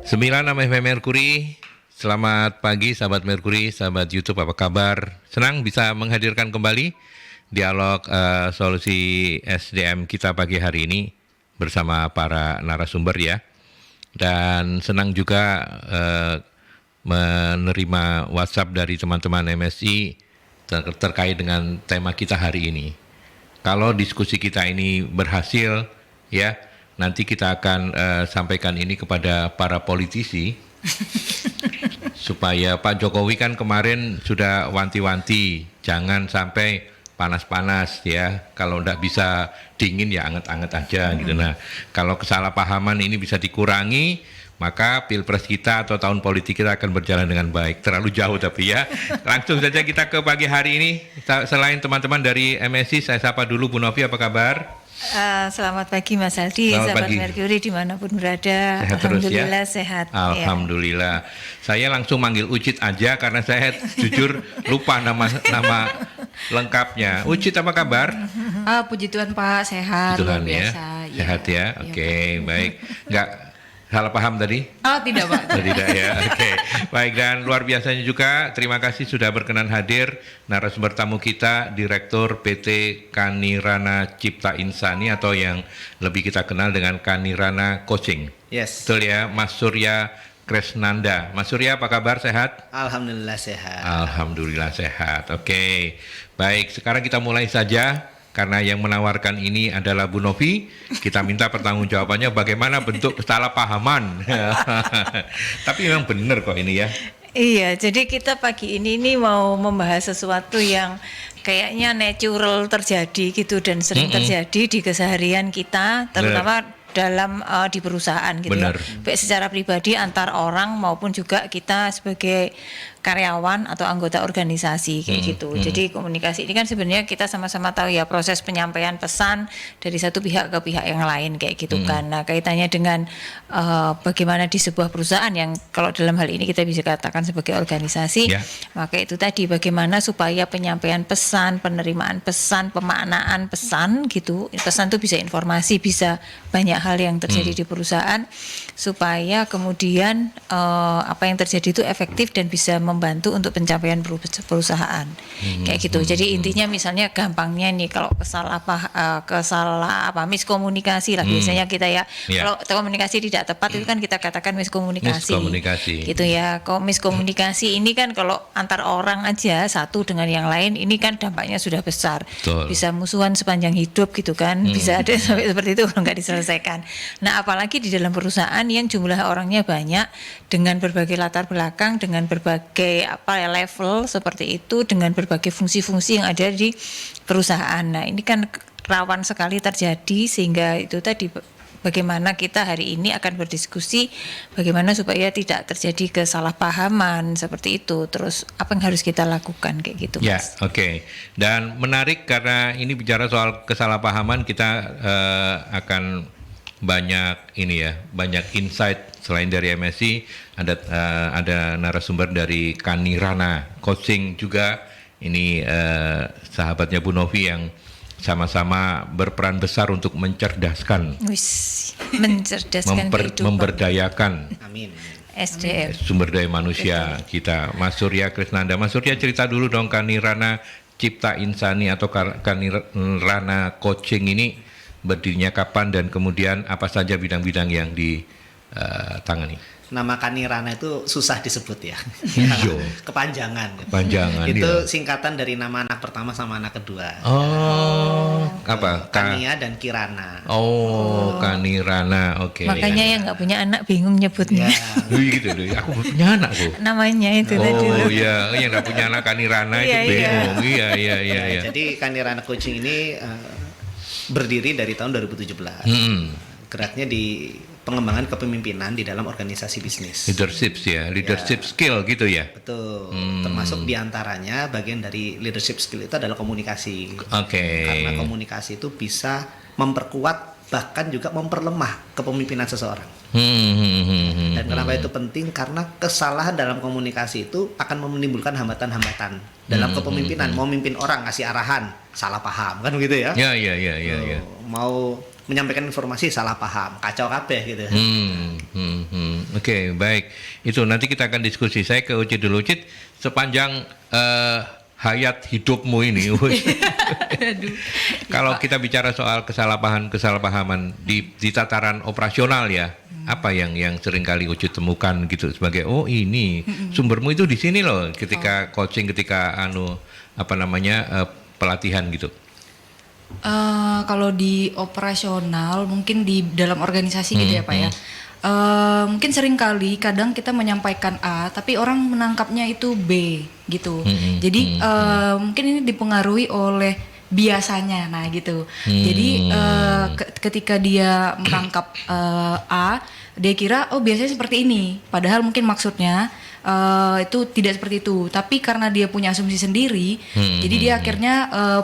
9 FM Mercury. Selamat pagi sahabat Mercury, sahabat YouTube, apa kabar? Senang bisa menghadirkan kembali dialog solusi SDM kita pagi hari ini bersama para narasumber ya. Dan senang juga menerima WhatsApp dari teman-teman MSI terkait dengan tema kita hari ini. Kalau diskusi kita ini berhasil ya, nanti kita akan sampaikan ini kepada para politisi supaya Pak Jokowi kan kemarin sudah wanti-wanti jangan sampai panas-panas ya, kalau enggak bisa dingin ya anget-anget aja gitu. Nah, kalau kesalahpahaman ini bisa dikurangi, maka pilpres kita atau tahun politik kita akan berjalan dengan baik. Terlalu jauh tapi ya. Langsung saja kita ke pagi hari ini. Selain teman-teman dari MSI, saya sapa dulu Bu Novi, apa kabar? Selamat pagi Mas Aldi, sahabat Mercury dimanapun berada. Sehat Alhamdulillah terus ya? Sehat. Alhamdulillah. Ya. Saya langsung manggil Ucit aja karena saya jujur lupa nama lengkapnya. Ucit, apa kabar? Puji Tuhan Pak, sehat. Tuhan luar biasa. Ya. Sehat ya. Oke, baik. Enggak salah paham tadi? Tidak Pak. Tidak ya, oke. Baik, dan luar biasanya juga terima kasih sudah berkenan hadir narasumber tamu kita, Direktur PT Kanirana Cipta Insani atau yang lebih kita kenal dengan Kanirana Coaching. Yes. Betul ya, Mas Surya Kresnanda. Mas Surya, apa kabar, sehat? Alhamdulillah sehat. Alhamdulillah sehat, oke. Baik, sekarang kita mulai saja. Karena yang menawarkan ini adalah Bu Novi, kita minta pertanggungjawabannya bagaimana bentuk kesalahpahaman. Tapi memang benar kok ini ya. Iya, jadi kita pagi ini mau membahas sesuatu yang kayaknya natural terjadi gitu dan sering terjadi di keseharian kita, terutama dalam di perusahaan gitu ya. Baik secara pribadi antar orang maupun juga kita sebagai karyawan atau anggota organisasi kayak gitu. Jadi komunikasi ini kan sebenarnya kita sama-sama tahu ya, proses penyampaian pesan dari satu pihak ke pihak yang lain kayak gitu kan. Nah, kaitannya dengan bagaimana di sebuah perusahaan yang kalau dalam hal ini kita bisa katakan sebagai organisasi, maka itu tadi bagaimana supaya penyampaian pesan, penerimaan pesan, pemaknaan pesan gitu. Pesan itu bisa informasi, bisa banyak hal yang terjadi di perusahaan supaya kemudian apa yang terjadi itu efektif dan bisa membantu untuk pencapaian perusahaan kayak gitu. Jadi intinya misalnya gampangnya nih, kalau miskomunikasi lah biasanya kita ya. Kalau komunikasi tidak tepat itu kan kita katakan miskomunikasi. Gitu ya. Kalau miskomunikasi ini kan kalau antar orang aja satu dengan yang lain ini kan dampaknya sudah besar. Bisa musuhan sepanjang hidup gitu kan. Bisa ada sampai seperti itu kalau nggak diselesaikan. Nah, apalagi di dalam perusahaan yang jumlah orangnya banyak dengan berbagai latar belakang, dengan berbagai level seperti itu, dengan berbagai fungsi-fungsi yang ada di perusahaan. Nah, ini kan rawan sekali terjadi, sehingga itu tadi bagaimana kita hari ini akan berdiskusi bagaimana supaya tidak terjadi kesalahpahaman seperti itu. Terus apa yang harus kita lakukan kayak gitu, Mas? Ya, oke. Dan menarik karena ini bicara soal kesalahpahaman, kita akan banyak insight selain dari MSI, ada narasumber dari Kanirana Coaching juga. Ini sahabatnya Bu Novi yang sama-sama berperan besar untuk mencerdaskan, memberdayakan SDM, sumber daya manusia kita. Mas Surya Kresnanda, Mas Surya cerita dulu dong, Kanirana Cipta Insani atau Kanirana Coaching ini berdirinya kapan dan kemudian apa saja bidang-bidang yang ditangani? Nama Kanirana itu susah disebut ya. Kepanjangan. Itu singkatan dari nama anak pertama sama anak kedua. Apa? Kania dan Kirana. Kanirana. Oke. Makanya yang nggak punya anak bingung nyebutnya. Gitu deh. Aku punya anak tuh. Namanya itu tadi. Yang nggak punya anak Kanirana itu bingung. Iya. Jadi Kanirana Coaching ini berdiri dari tahun 2017. Geraknya di pengembangan kepemimpinan di dalam organisasi bisnis. Leadership skill gitu ya. Betul. Termasuk diantaranya bagian dari leadership skill itu adalah komunikasi. Karena komunikasi itu bisa memperkuat bahkan juga memperlemah kepemimpinan seseorang. Dan kenapa itu penting? Karena kesalahan dalam komunikasi itu akan menimbulkan hambatan-hambatan dalam kepemimpinan. Mau mimpin orang, ngasih arahan, salah paham kan begitu ya? Iya. Mau menyampaikan informasi salah paham, kacau kabeh gitu. Oke, baik. Itu nanti kita akan diskusi. Saya ke Ucit dulu. Ucit, sepanjang hayat hidupmu ini, kalau kita bicara soal kesalahpahaman di tataran operasional ya, apa yang seringkali Ucit temukan gitu sebagai ini sumbermu itu di sini loh, ketika coaching, ketika pelatihan gitu. Kalau di operasional mungkin di dalam organisasi gitu ya Pak ya. Mungkin seringkali kadang kita menyampaikan A tapi orang menangkapnya itu B gitu. Jadi mungkin ini dipengaruhi oleh biasanya, nah gitu. Jadi ketika dia menangkap A, dia kira biasanya seperti ini, padahal mungkin maksudnya itu tidak seperti itu. Tapi karena dia punya asumsi sendiri, jadi dia akhirnya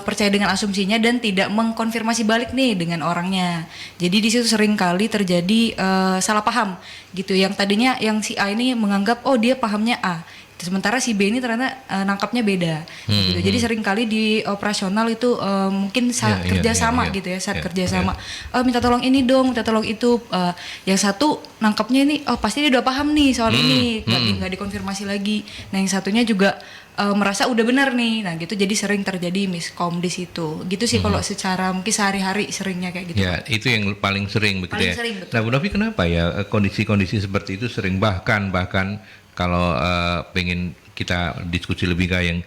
percaya dengan asumsinya dan tidak mengkonfirmasi balik nih dengan orangnya. Jadi di situ sering kali terjadi salah paham gitu. Yang tadinya yang si A ini menganggap dia pahamnya A, sementara si B ini ternyata nangkapnya beda gitu. Jadi seringkali di operasional itu mungkin saat kerjasama gitu ya, saat kerjasama minta tolong ini dong, minta tolong itu, yang satu nangkapnya ini pasti dia udah paham nih soal ini, nggak dikonfirmasi lagi. Nah yang satunya juga merasa udah benar nih, nah gitu. Jadi sering terjadi miskom di situ gitu sih. Kalau secara mungkin sehari-hari seringnya kayak gitu. Ya, itu yang paling sering begitu ya. Sering, betul. Nah Bu Novi, kenapa ya kondisi-kondisi seperti itu sering, bahkan kalau pengen kita diskusi lebih kayak yang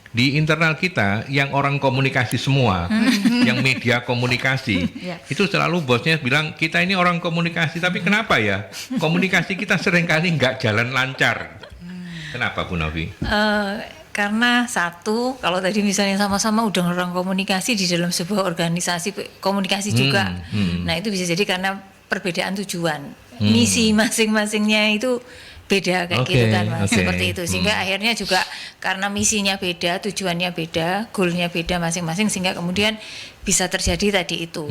di internal kita, yang orang komunikasi semua, yang media komunikasi, itu selalu bosnya bilang kita ini orang komunikasi, tapi kenapa ya komunikasi kita seringkali nggak jalan lancar? Kenapa Bu Novi? Karena satu, kalau tadi misalnya sama-sama udah orang komunikasi di dalam sebuah organisasi komunikasi juga, nah itu bisa jadi karena perbedaan tujuan, misi masing-masingnya itu beda kayak gitu kan Mas, seperti itu. Sehingga akhirnya juga karena misinya beda, tujuannya beda, goalnya beda masing-masing, sehingga kemudian bisa terjadi tadi itu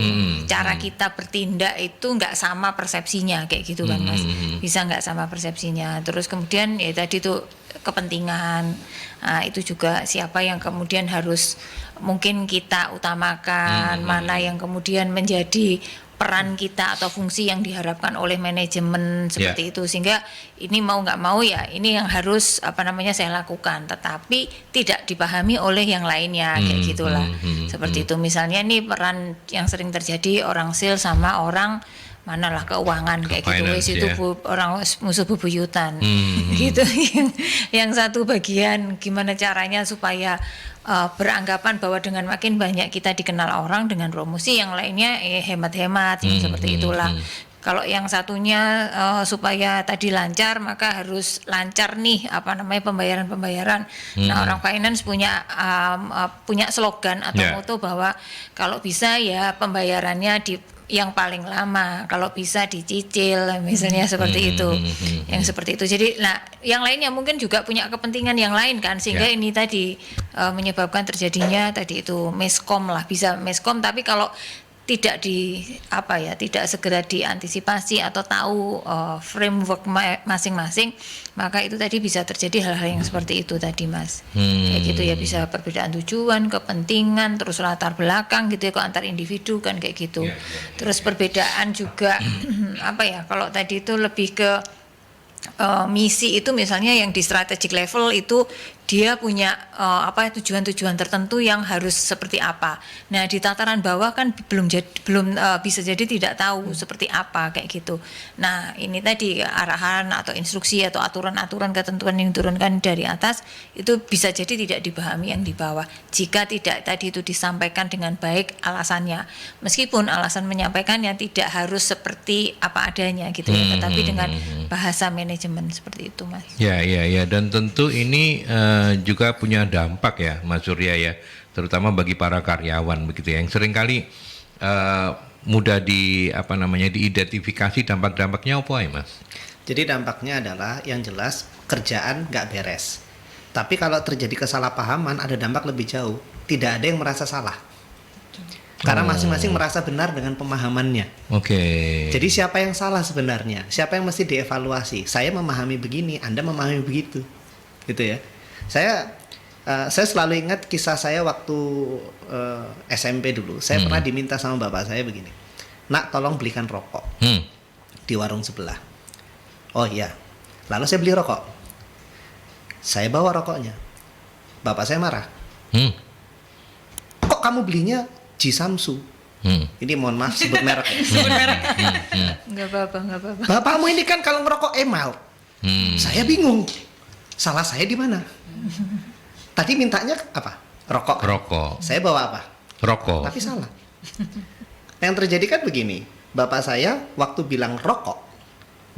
cara kita bertindak itu nggak sama persepsinya kayak gitu kan Mas, bisa nggak sama persepsinya. Terus kemudian ya tadi itu kepentingan, itu juga siapa yang kemudian harus mungkin kita utamakan, mana yang kemudian menjadi peran kita atau fungsi yang diharapkan oleh manajemen seperti itu. Sehingga ini mau nggak mau ya ini yang harus saya lakukan, tetapi tidak dipahami oleh yang lainnya kayak gitulah. Seperti itu. Misalnya ini peran yang sering terjadi orang sales sama orang manalah keuangan kayak Finance, gitu, itu orang musuh bebuyutan gitu. Yang satu bagian gimana caranya supaya beranggapan bahwa dengan makin banyak kita dikenal orang dengan promosi, yang lainnya hemat-hemat seperti itulah. Kalau yang satunya supaya tadi lancar, maka harus lancar nih pembayaran. Nah, orang finance punya slogan atau moto bahwa kalau bisa ya pembayarannya yang paling lama, kalau bisa dicicil misalnya seperti itu. Yang seperti itu. Jadi yang lainnya mungkin juga punya kepentingan yang lain kan, sehingga ini tadi menyebabkan terjadinya tadi itu miskom lah, bisa miskom. Tapi kalau tidak tidak segera diantisipasi atau tahu framework masing-masing, maka itu tadi bisa terjadi hal-hal yang seperti itu tadi Mas. Kayak gitu ya, bisa perbedaan tujuan, kepentingan, terus latar belakang gitu ya, kok antar individu kan kayak gitu. Terus perbedaan juga kalau tadi itu lebih ke misi itu, misalnya yang di strategic level itu dia punya tujuan-tujuan tertentu yang harus seperti apa. Nah di tataran bawah kan belum bisa jadi tidak tahu seperti apa kayak gitu. Nah ini tadi arahan atau instruksi atau aturan-aturan ketentuan yang diturunkan dari atas itu bisa jadi tidak dipahami yang di bawah jika tidak tadi itu disampaikan dengan baik alasannya. Meskipun alasan menyampaikannya tidak harus seperti apa adanya gitu ya, tetapi dengan bahasa manajemen seperti itu Mas. Ya, dan tentu ini juga punya dampak ya Mas Surya ya, terutama bagi para karyawan begitu ya, yang seringkali mudah diidentifikasi dampak-dampaknya apa ya Mas? Jadi dampaknya adalah yang jelas kerjaan nggak beres. Tapi kalau terjadi kesalahpahaman ada dampak lebih jauh, tidak ada yang merasa salah. Karena masing-masing merasa benar dengan pemahamannya. Jadi siapa yang salah sebenarnya? Siapa yang mesti dievaluasi? Saya memahami begini, Anda memahami begitu, gitu ya. Saya selalu ingat kisah saya waktu SMP dulu. Saya pernah diminta sama bapak saya begini. nak tolong belikan rokok di warung sebelah. Oh iya, lalu saya beli rokok. Saya bawa rokoknya. Bapak saya marah. Kok kamu belinya Jisamsu? Ini mohon maaf sebut merek. Sebut merek. Nggak apa-apa. Bapakmu ini kan kalau ngerokok emal. Saya bingung. Salah saya di mana? Tadi mintanya apa? Rokok. Rokok. Saya bawa apa? Rokok. Tapi salah. Yang terjadi kan begini. Bapak saya waktu bilang rokok,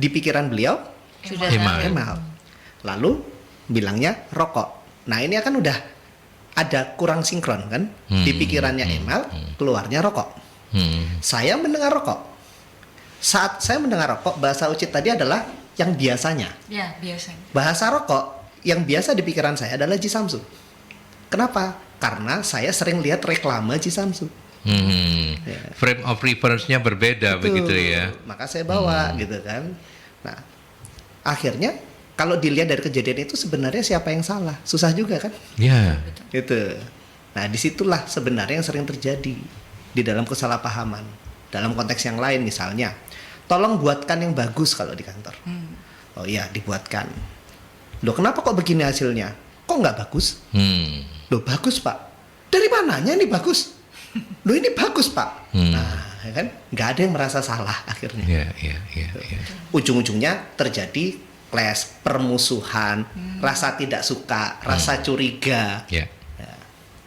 di pikiran beliau Sudah Emal. emal. Lalu bilangnya rokok. Nah ini akan udah ada kurang sinkron kan? Di pikirannya emal, keluarnya rokok. Saya mendengar rokok. Saat saya mendengar rokok, bahasa Ucit tadi adalah yang biasanya. Ya, biasanya. Bahasa rokok yang biasa di pikiran saya adalah Jisamsu. Kenapa? Karena saya sering lihat reklame Jisamsu. Frame of reference-nya berbeda Betul. begitu ya. Maka saya bawa gitu kan. Nah, akhirnya kalau dilihat dari kejadian itu sebenarnya siapa yang salah? Susah juga kan? Ya. Gitu. Nah, disitulah sebenarnya yang sering terjadi di dalam kesalahpahaman. Dalam konteks yang lain misalnya, tolong buatkan yang bagus kalau di kantor. Oh iya, dibuatkan. Loh kenapa kok begini hasilnya? Kok nggak bagus? Loh bagus pak. Dari mananya ini bagus? Loh ini bagus pak. Nah, ya kan nggak ada yang merasa salah akhirnya. Ya. Ujung-ujungnya terjadi clash, permusuhan, rasa tidak suka, rasa curiga. Ya. Ya,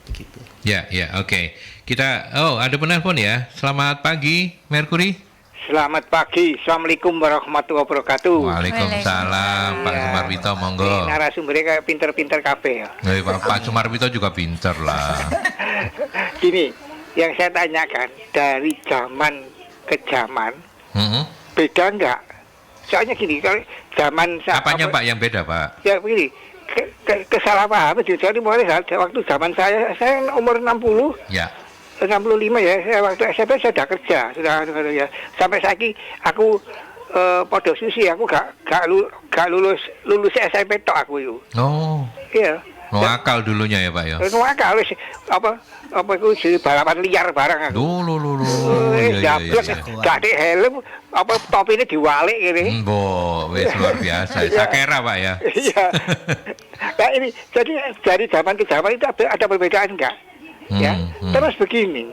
begitu. Ya, oke. Kita, ada penelpon ya. Selamat pagi, Mercury. Selamat pagi, Assalamualaikum warahmatullahi wabarakatuh. Waalaikumsalam, Pak Sumarwito, monggo. Narasumbernya kayak pinter-pinter kabeh ya. Pak Sumarwito juga pinter lah. Gini, yang saya tanyakan dari zaman ke zaman beda enggak? Soalnya gini, kalau zaman Apanya Pak yang beda Pak? Ya begini, kesalahpahaman jadi mulai waktu zaman saya umur 60. Ya. 65 ya, saya waktu SMP saya sudah kerja, sudah ya. Sampai saiki aku podo susi, aku gak lulus SMP tok aku itu. Oh. Iya. Akal dulunya ya Pak ya. Akal wis apa itu jadi balapan liar barang aku. Loh. Jablek, gak ada helm, apa topinya diwalik gini. Wis luar biasa. Sakera Pak ya. Iya. Nah ini jadi dari zaman ke zaman itu ada perbedaan enggak? Ya, terus begini,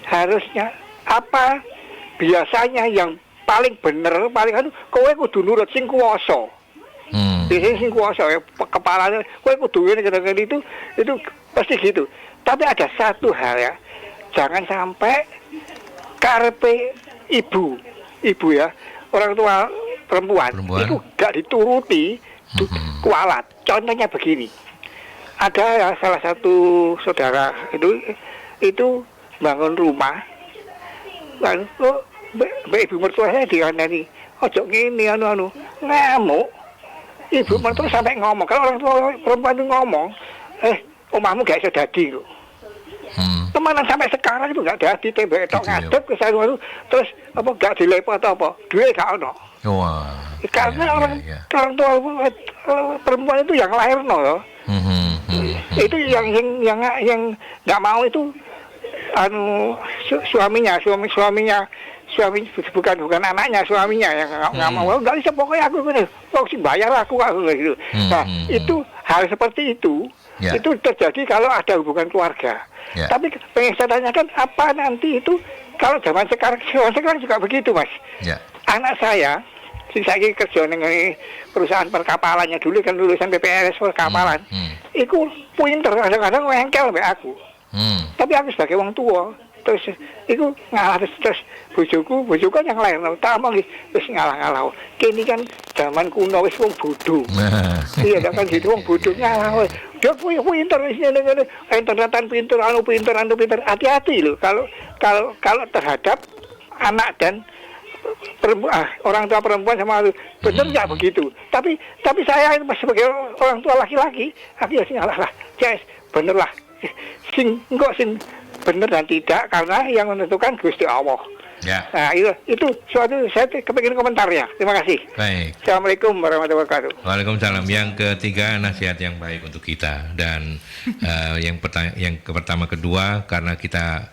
harusnya apa biasanya yang paling bener, paling kowe kudu nurut sing kuwasa. Biasanya sing kuwasa ya kepalanya, kowe kudu ngene itu pasti gitu. Tapi ada satu hal ya, jangan sampai karepe ibu ya, orang tua perempuan. Itu gak dituruti kualat. Contohnya begini. Ada ya salah satu saudara itu bangun rumah, lalu ibu mertua saya dikandani, ojo ngini ngamuk. Ibu mertua sampai ngomong, kalau orang tua perempuan itu ngomong, omahmu gak iso dadi kok. Temenan sampai sekarang itu gak dadi, tembak tok ngadep ke sana itu, terus apa gak dilepo atau apa, duit gak ono. Wah. Karena orang tua perempuan itu yang lahirno loh. Itu yang nggak mau itu suaminya bukan anaknya, suaminya yang nggak mau. Nggak bisa, pokoknya aku ini sih bayar aku gitu. Nah itu hal seperti itu itu terjadi kalau ada hubungan keluarga. Tapi pengen saya tanyakan, apa nanti itu kalau zaman sekarang juga begitu mas. Anak saya kerja dengan perusahaan perkapalannya dulu kan, lulusan PPLS perkapalan. Iku pinter, kadang-kadang ngengkel mbak aku. Tapi aku sebagai orang tua, terus iku ngalah terus bojoku yang lain. Tak mau terus ngalah. Kini kan zaman kuno wis wong bodoh. Iya kan gitu, wong bodoh ngalah. Dia pinter wis ngene-ngene, internetan pinter, pinter. Hati-hati loh kalau terhadap anak dan orang tua perempuan sama benar nggak begitu. Tapi saya sebagai orang tua laki-laki, aku ya sing lah, bener lah, sing bener dan tidak, karena yang menentukan Gusti Allah. Nah itu suatu saya kepingin komentar ya. Terima kasih. Baik. Assalamualaikum warahmatullahi wabarakatuh. Waalaikumsalam. Yang ketiga, nasihat yang baik untuk kita, dan yang pertama kedua, karena kita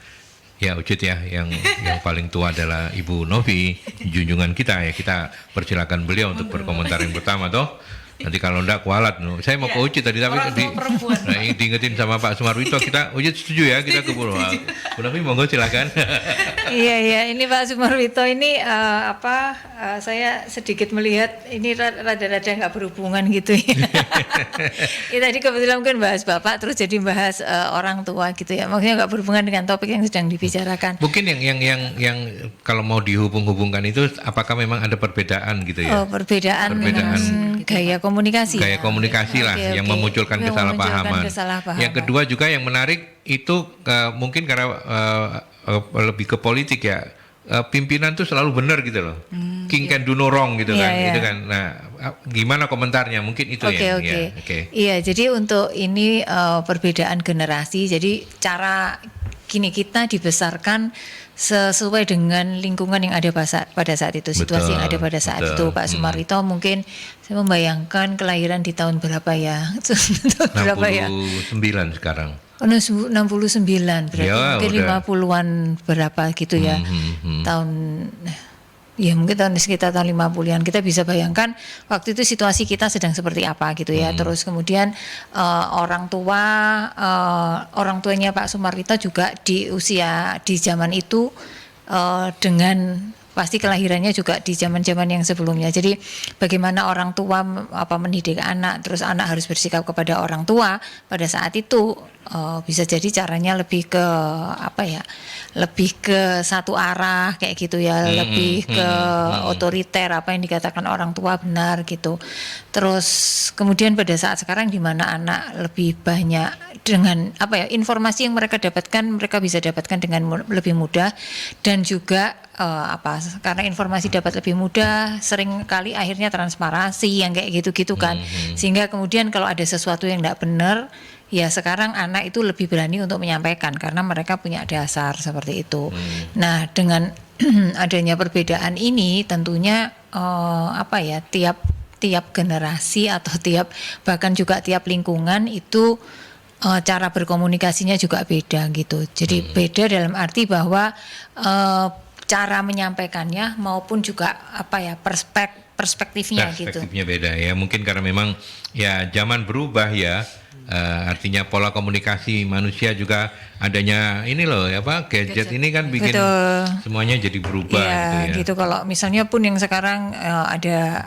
Ya Ucit ya, yang paling tua adalah Ibu Novi, junjungan kita ya. Kita persilakan beliau untuk berkomentar yang pertama toh. Nanti kalau enggak kualat, saya mau ke Ucit tadi tapi diingetin sama Pak Sumarwito, kita Ucit setuju ya kita ke Pulau. Bu Novi monggo silakan. Iya, ini Pak Sumarwito ini saya sedikit melihat ini rada-rada nggak berhubungan gitu ya. Ya tadi kebetulan mungkin bahas Bapak terus jadi bahas orang tua gitu ya. Maksudnya nggak berhubungan dengan topik yang sedang dibicarakan. Mungkin yang kalau mau dihubung-hubungkan itu apakah memang ada perbedaan gitu ya? Oh, perbedaan gaya komunikasi. Gaya komunikasi lah yang memunculkan kesalahpahaman. Yang kedua juga yang menarik itu mungkin karena lebih ke politik ya. Pimpinan tuh selalu benar gitu loh. King can do no wrong gitu kan. Gitu kan. Nah, gimana komentarnya? Mungkin itu ya. Iya, jadi untuk ini perbedaan generasi. Jadi cara kita dibesarkan sesuai dengan lingkungan yang ada pada saat itu, situasi yang ada pada saat itu. Pak Sumarwito mungkin saya membayangkan kelahiran di tahun berapa ya? 69 sekarang. 69 berarti ya, mungkin 50-an berapa gitu ya. Tahun ya mungkin sekitar tahun 50-an kita bisa bayangkan waktu itu situasi kita sedang seperti apa gitu ya. Terus kemudian orang tuanya Pak Sumarwito juga di zaman itu dengan pasti kelahirannya juga di zaman-zaman yang sebelumnya. Jadi bagaimana orang tua mendidik anak, terus anak harus bersikap kepada orang tua pada saat itu bisa jadi caranya lebih ke lebih ke satu arah kayak gitu ya, lebih ke otoriter apa yang dikatakan orang tua benar gitu. Terus kemudian pada saat sekarang di mana anak lebih banyak dengan informasi yang mereka bisa dapatkan dengan lebih mudah dan juga karena informasi dapat lebih mudah, sering kali akhirnya transparansi yang kayak gitu-gitu kan. Sehingga kemudian kalau ada sesuatu yang tidak benar, ya sekarang anak itu lebih berani untuk menyampaikan karena mereka punya dasar seperti itu. Nah, dengan adanya perbedaan ini tentunya tiap generasi atau bahkan juga tiap lingkungan itu cara berkomunikasinya juga beda gitu. Jadi beda dalam arti bahwa cara menyampaikannya maupun juga perspektifnya gitu. Perspektifnya beda ya, mungkin karena memang ya zaman berubah ya. Artinya pola komunikasi manusia juga adanya ini loh gadget ini kan bikin semuanya jadi berubah gitu. Kalau misalnya pun yang sekarang ada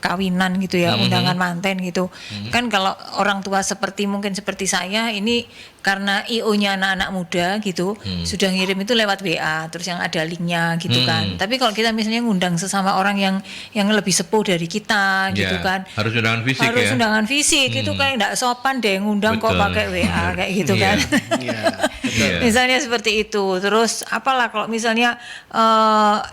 kawinan gitu ya, undangan manten gitu. Kan kalau orang tua mungkin seperti saya ini karena IO-nya anak-anak muda gitu, sudah ngirim itu lewat WA, terus yang ada linknya gitu kan. Tapi kalau kita misalnya ngundang sesama orang yang lebih sepuh dari kita gitu kan, harus undangan fisik harus undangan fisik itu kan nggak sopan deh ngundang kok pakai WA kayak gitu kan. Misalnya seperti itu. Terus kalau misalnya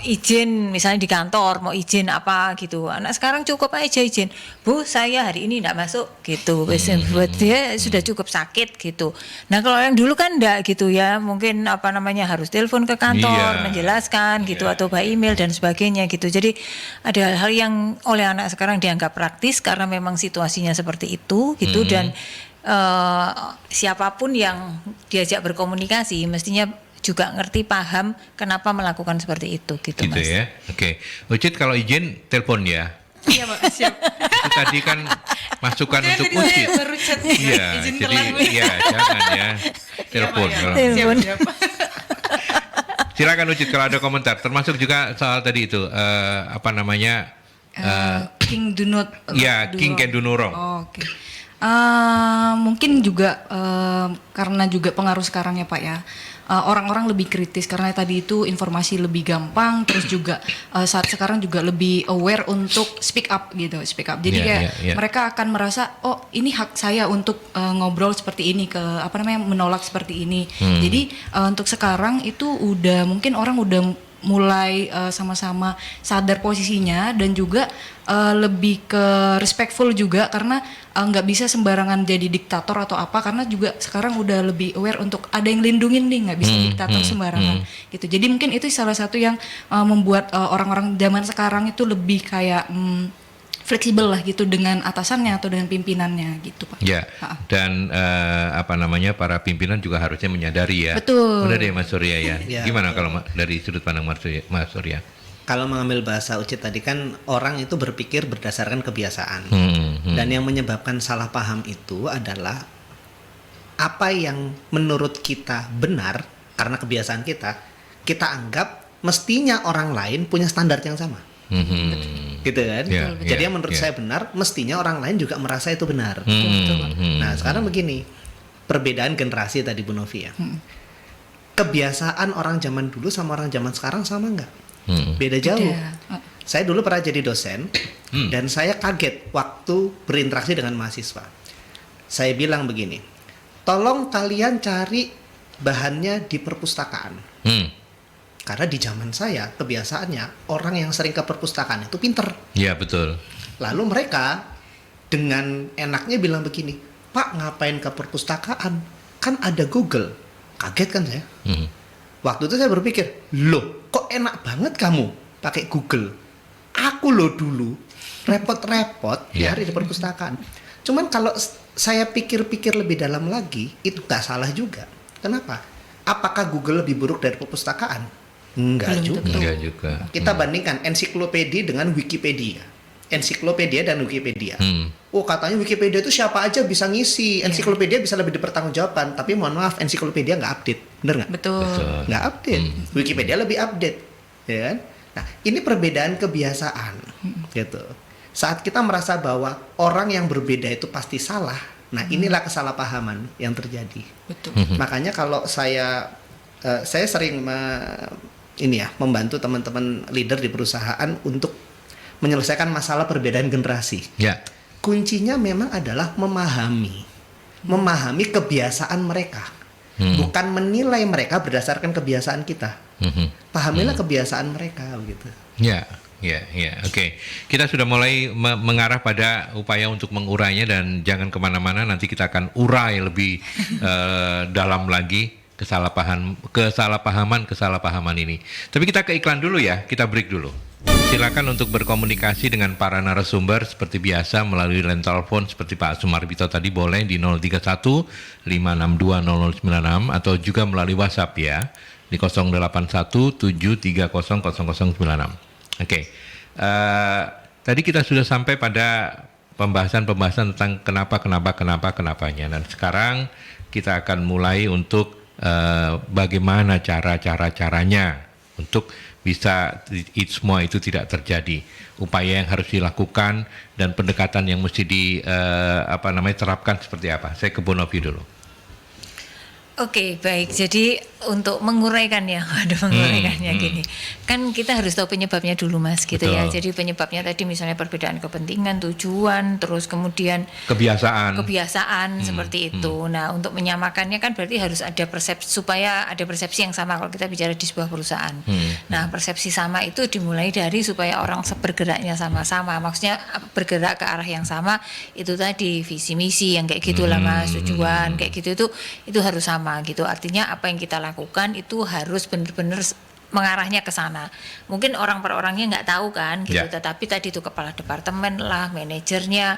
izin misalnya di kantor mau izin apa gitu, anak sekarang cukup aja izin, Bu saya hari ini nggak masuk gitu, buat dia sudah cukup sakit gitu. Nah kalau yang dulu kan enggak gitu ya, mungkin harus telepon ke kantor menjelaskan gitu atau by email dan sebagainya gitu. Jadi ada hal-hal yang oleh anak sekarang dianggap praktis karena memang situasinya seperti itu gitu. Dan siapapun yang diajak berkomunikasi mestinya juga ngerti paham kenapa melakukan seperti itu gitu Mas. Ya. Oke. Ucit kalau izin telepon ya. Iya Pak, siap. Itu tadi kan masukan untuk Ucit. Iya, jadi jangan ya telepon. Siap. Silakan Ucit kalau ada komentar, termasuk juga soal tadi itu King do not. Ya, King can do no wrong. Oke. Mungkin juga karena juga pengaruh sekarang ya Pak ya, orang-orang lebih kritis karena tadi itu informasi lebih gampang, terus juga saat sekarang juga lebih aware untuk speak up. Jadi mereka akan merasa ini hak saya untuk ngobrol seperti ini menolak seperti ini. Jadi untuk sekarang itu mungkin orang udah mulai sama-sama sadar posisinya dan juga lebih ke respectful juga karena nggak bisa sembarangan jadi diktator atau apa, karena juga sekarang udah lebih aware untuk ada yang lindungin nih, nggak bisa diktator sembarangan gitu. Jadi mungkin itu salah satu yang membuat orang-orang zaman sekarang itu lebih kayak fleksibel lah gitu dengan atasannya atau dengan pimpinannya gitu Pak. Ya. Dan para pimpinan juga harusnya menyadari ya. Betul. Benar deh Mas Surya ya. Ya, Gimana betul. kalau dari sudut pandang Mas Surya? Kalau mengambil bahasa Ucit tadi kan orang itu berpikir berdasarkan kebiasaan. Dan yang menyebabkan salah paham itu adalah apa yang menurut kita benar karena kebiasaan kita anggap mestinya orang lain punya standar yang sama. Gitu kan? Jadi yang menurut saya benar, mestinya orang lain juga merasa itu benar. Nah, sekarang begini. Perbedaan generasi tadi Bu Novi ya. Kebiasaan orang zaman dulu sama orang zaman sekarang sama nggak? Beda jauh. Saya dulu pernah jadi dosen dan saya kaget waktu berinteraksi dengan mahasiswa. Saya bilang begini, tolong kalian cari bahannya di perpustakaan. Karena di zaman saya kebiasaannya orang yang sering ke perpustakaan itu pinter. Iya betul. Lalu mereka dengan enaknya bilang begini, Pak ngapain ke perpustakaan? Kan ada Google. Kaget kan saya? Waktu itu saya berpikir, loh kok enak banget kamu pakai Google? Aku loh dulu repot-repot nyari di perpustakaan. Cuman kalau saya pikir-pikir lebih dalam lagi, itu gak salah juga. Kenapa? Apakah Google lebih buruk dari perpustakaan? Enggak juga. Kita bandingkan ensiklopedia dengan Wikipedia. Ensiklopedia dan Wikipedia. Oh katanya Wikipedia itu siapa aja bisa ngisi, ensiklopedia bisa lebih dipertanggungjawabkan. Tapi mohon maaf, ensiklopedia nggak update, bener nggak? Betul. Nggak update. Wikipedia lebih update, ya kan? Nah ini perbedaan kebiasaan, gitu. Saat kita merasa bahwa orang yang berbeda itu pasti salah, nah inilah kesalahpahaman yang terjadi. Betul. Makanya kalau saya sering membantu teman-teman leader di perusahaan untuk menyelesaikan masalah perbedaan generasi. Ya. Kuncinya memang adalah memahami kebiasaan mereka, bukan menilai mereka berdasarkan kebiasaan kita. Pahamilah kebiasaan mereka, begitu. Ya. Oke. Kita sudah mulai mengarah pada upaya untuk mengurainya dan jangan kemana-mana. Nanti kita akan urai lebih dalam lagi kesalahpahaman ini. Tapi kita ke iklan dulu ya. Kita break dulu. Silakan untuk berkomunikasi dengan para narasumber seperti biasa melalui line telepon seperti Pak Sumarbito tadi boleh di 031 562 0096 atau juga melalui WhatsApp ya di 081 730 0096. Oke. Tadi kita sudah sampai pada pembahasan tentang kenapanya dan sekarang kita akan mulai untuk bagaimana caranya untuk bisa semua itu tidak terjadi, upaya yang harus dilakukan dan pendekatan yang mesti terapkan seperti apa. Saya ke Bu Novi dulu. Oke, baik. Jadi untuk menguraikannya, gini. Kan kita harus tahu penyebabnya dulu, Mas, gitu. Betul. Ya. Jadi penyebabnya tadi misalnya perbedaan kepentingan, tujuan, terus kemudian kebiasaan seperti itu. Nah, untuk menyamakannya kan berarti harus ada persepsi, supaya ada persepsi yang sama kalau kita bicara di sebuah perusahaan. Nah, persepsi sama itu dimulai dari supaya orang bergeraknya sama-sama. Maksudnya bergerak ke arah yang sama, itu tadi visi misi yang kayak gitulah, Mas, tujuan kayak gitu itu harus sama. Gitu, artinya apa yang kita lakukan itu harus benar-benar mengarahnya ke sana. Mungkin orang per orangnya nggak tahu kan, gitu. Tetapi tadi itu kepala departemen lah, manajernya,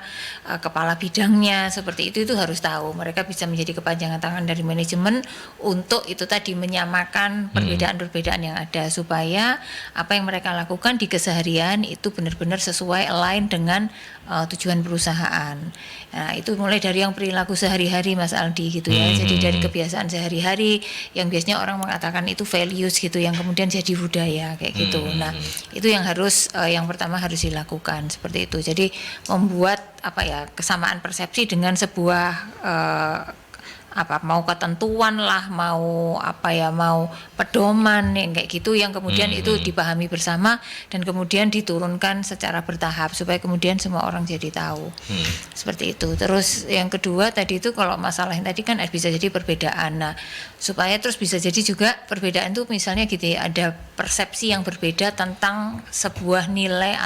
kepala bidangnya, seperti itu harus tahu. Mereka bisa menjadi kepanjangan tangan dari manajemen untuk itu tadi menyamakan perbedaan-perbedaan yang ada supaya apa yang mereka lakukan di keseharian itu benar-benar sesuai align dengan tujuan perusahaan. Nah, itu mulai dari yang perilaku sehari-hari, Mas Aldi, gitu ya. Jadi dari kebiasaan sehari-hari yang biasanya orang mengatakan itu values gitu, yang kemudian jadi budaya kayak gitu. Nah, itu yang harus yang pertama harus dilakukan seperti itu. Jadi membuat kesamaan persepsi dengan sebuah mau ketentuan lah, mau pedoman yang kayak gitu, yang kemudian itu dipahami bersama dan kemudian diturunkan secara bertahap supaya kemudian semua orang jadi tahu. Seperti itu. Terus yang kedua tadi itu kalau masalah yang tadi kan bisa jadi perbedaan. Nah, supaya terus bisa jadi juga perbedaan itu misalnya gitu ya, ada persepsi yang berbeda tentang sebuah nilai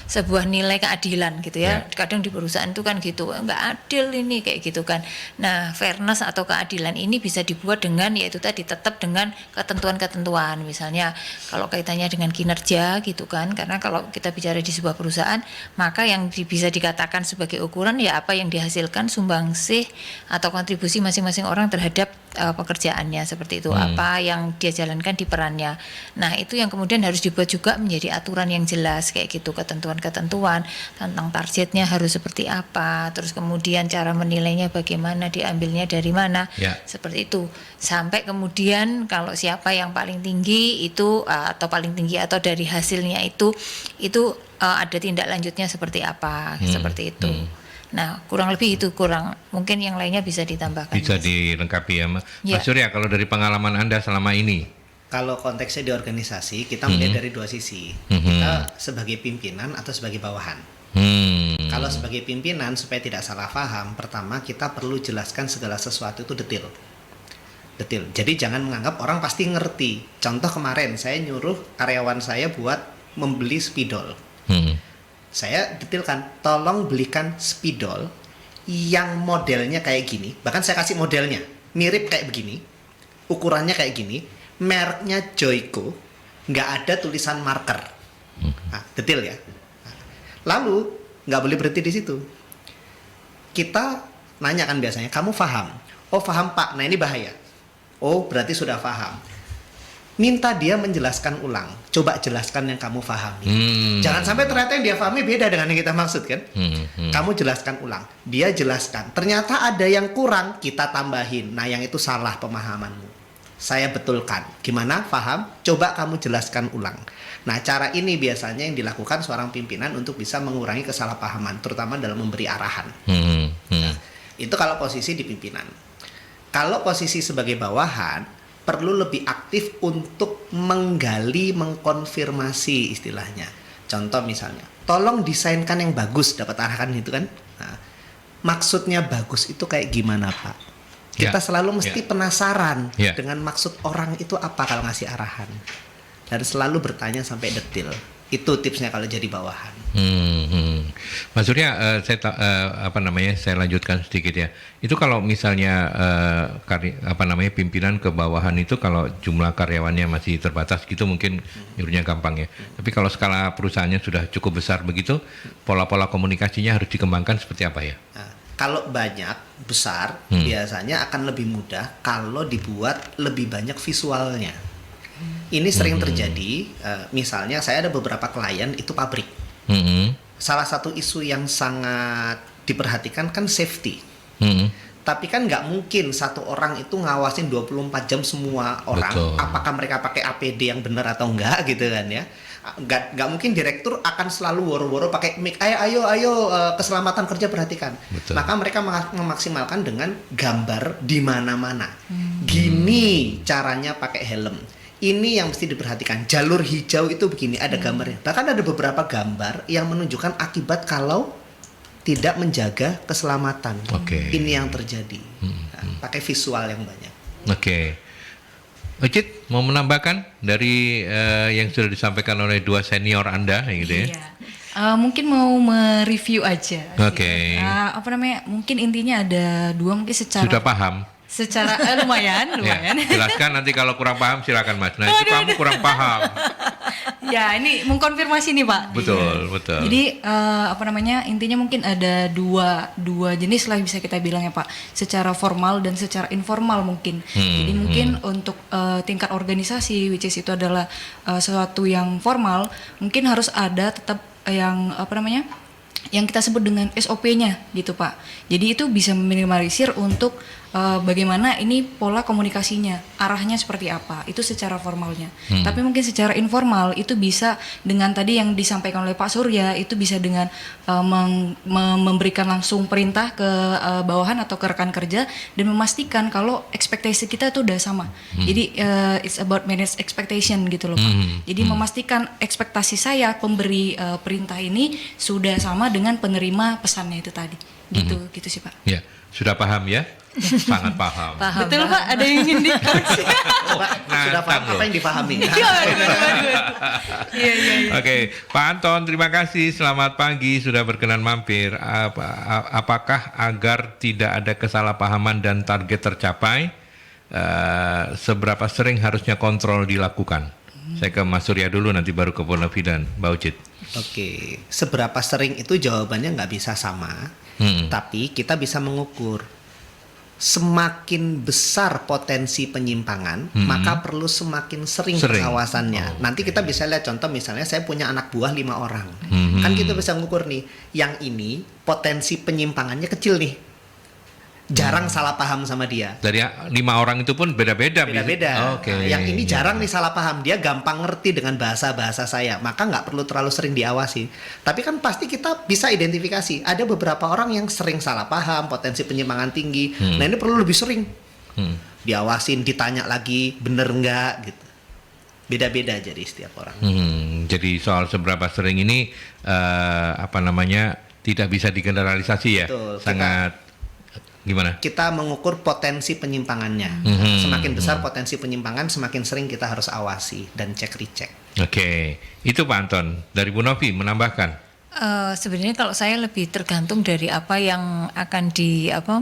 sebuah nilai keadilan gitu ya. Kadang di perusahaan itu kan gitu, nggak adil ini kayak gitu kan. Nah, fairness atau keadilan ini bisa dibuat dengan yaitu tadi tetap dengan ketentuan-ketentuan. Misalnya kalau kaitannya dengan kinerja gitu kan, karena kalau kita bicara di sebuah perusahaan, maka yang bisa dikatakan sebagai ukuran ya apa yang dihasilkan sumbangsih atau kontribusi masing-masing orang terhadap pekerjaannya seperti itu, apa yang dia jalankan di perannya. Nah, itu yang kemudian harus dibuat juga menjadi aturan yang jelas kayak gitu, ketentuan-ketentuan tentang targetnya harus seperti apa, terus kemudian cara menilainya bagaimana, diambilnya dari mana, seperti itu. Sampai kemudian kalau siapa yang paling tinggi itu atau paling tinggi atau dari hasilnya itu ada tindak lanjutnya seperti apa, seperti itu. Nah, kurang lebih itu, mungkin yang lainnya bisa ditambahkan. Bisa dilengkapi ya, Mas. Mas Surya, kalau dari pengalaman Anda selama ini? Kalau konteksnya di organisasi, kita melihat dari dua sisi. Kita sebagai pimpinan atau sebagai bawahan. Kalau sebagai pimpinan, supaya tidak salah paham, pertama kita perlu jelaskan segala sesuatu itu detail. Jadi jangan menganggap orang pasti ngerti. Contoh kemarin, saya nyuruh karyawan saya buat membeli spidol. Saya detailkan, tolong belikan spidol yang modelnya kayak gini, bahkan saya kasih modelnya, mirip kayak begini, ukurannya kayak gini, mereknya Joico, nggak ada tulisan marker. Nah, detail ya. Lalu, nggak boleh berhenti di situ. Kita nanya kan biasanya, kamu paham? Oh paham Pak, nah ini bahaya. Oh berarti sudah paham. Minta dia menjelaskan ulang. Coba jelaskan yang kamu pahami. Jangan sampai ternyata yang dia pahami beda dengan yang kita maksud kan. Kamu jelaskan ulang. Dia jelaskan. Ternyata ada yang kurang, kita tambahin. Nah yang itu salah pemahamanmu. Saya betulkan. Gimana? Paham? Coba kamu jelaskan ulang. Nah cara ini biasanya yang dilakukan seorang pimpinan untuk bisa mengurangi kesalahpahaman. Terutama dalam memberi arahan. Nah, itu kalau posisi di pimpinan. Kalau posisi sebagai bawahan, perlu lebih aktif untuk menggali, mengkonfirmasi istilahnya. Contoh misalnya, tolong desainkan yang bagus, dapat arahan itu kan. Nah, maksudnya bagus itu kayak gimana Pak? Kita selalu mesti penasaran dengan maksud orang itu apa kalau ngasih arahan. Dan selalu bertanya sampai detail. Itu tipsnya kalau jadi bawahan. Mas Surya, saya lanjutkan sedikit ya. Itu kalau misalnya pimpinan ke bawahan itu kalau jumlah karyawannya masih terbatas gitu mungkin nyuruhnya gampang ya. Tapi kalau skala perusahaannya sudah cukup besar begitu, pola-pola komunikasinya harus dikembangkan seperti apa ya? Nah, kalau banyak besar biasanya akan lebih mudah kalau dibuat lebih banyak visualnya. Ini sering terjadi, misalnya saya ada beberapa klien itu pabrik. Salah satu isu yang sangat diperhatikan kan safety. Tapi kan nggak mungkin satu orang itu ngawasin 24 jam semua orang. Betul. Apakah mereka pakai APD yang benar atau enggak gitu kan ya. Nggak mungkin direktur akan selalu woro-woro pakai mic, ayo keselamatan kerja perhatikan. Betul. Maka mereka memaksimalkan dengan gambar di mana-mana. Gini caranya pakai helm. Ini yang mesti diperhatikan. Jalur hijau itu begini, ada gambarnya. Bahkan ada beberapa gambar yang menunjukkan akibat kalau tidak menjaga keselamatan. Ini yang terjadi. Pakai visual yang banyak. Ucit, mau menambahkan dari yang sudah disampaikan oleh dua senior Anda gitu ya? Mungkin mau mereview aja. Oke. Mungkin intinya ada dua, mungkin secara sudah paham. Secara lumayan. Ya, jelaskan nanti kalau kurang paham silakan Mas. Nah itu kamu kurang paham. Ya ini mengkonfirmasi nih Pak. Betul. Jadi intinya mungkin ada dua jenis lah bisa kita bilang ya Pak. Secara formal dan secara informal mungkin. Jadi mungkin untuk tingkat organisasi, which is itu adalah sesuatu yang formal, mungkin harus ada tetap yang yang kita sebut dengan SOP-nya gitu Pak. Jadi itu bisa meminimalisir untuk bagaimana ini pola komunikasinya, arahnya seperti apa, itu secara formalnya. Tapi mungkin secara informal itu bisa dengan tadi yang disampaikan oleh Pak Surya, itu bisa dengan memberikan langsung perintah ke bawahan atau ke rekan kerja dan memastikan kalau ekspektasi kita itu udah sama. Jadi it's about manage expectation gitu loh Pak. Jadi memastikan ekspektasi saya pemberi perintah ini sudah sama dengan penerima pesannya itu tadi. Gitu sih Pak. Ya, sudah paham ya? sangat paham. Betul Pak, ada yang ingin dikoreksi. Sudah paham apa yang dipahami. Iya. Oke, Pak Anton, terima kasih. Selamat pagi, sudah berkenan mampir. Apakah agar tidak ada kesalahpahaman dan target tercapai, seberapa sering harusnya kontrol dilakukan? Saya ke Mas Surya dulu, nanti baru ke Bu Novi dan Mbak Ucit. Oke, seberapa sering itu jawabannya nggak bisa sama, tapi kita bisa mengukur. Semakin besar potensi penyimpangan, maka perlu semakin sering pengawasannya. Nanti kita bisa lihat contoh, misalnya saya punya anak buah 5 orang. Kan kita bisa mengukur nih, yang ini potensi penyimpangannya kecil nih. Jarang salah paham sama dia. Dari 5 orang itu pun beda-beda. Beda-beda. Oke. Nah, yang ini jarang nih salah paham. Dia gampang ngerti dengan bahasa-bahasa saya. Maka nggak perlu terlalu sering diawasi. Tapi kan pasti kita bisa identifikasi. Ada beberapa orang yang sering salah paham, potensi penyimpangan tinggi. Nah ini perlu lebih sering. Diawasin, ditanya lagi, bener nggak gitu. Beda-beda jadi setiap orang. Jadi soal seberapa sering ini tidak bisa digeneralisasi ya. Betul, sangat gimana? Kita mengukur potensi penyimpangannya. Semakin besar potensi penyimpangan, semakin sering kita harus awasi dan cek recheck. Oke, itu Pak Anton. Dari Bu Novi menambahkan. Sebenarnya kalau saya lebih tergantung dari apa yang akan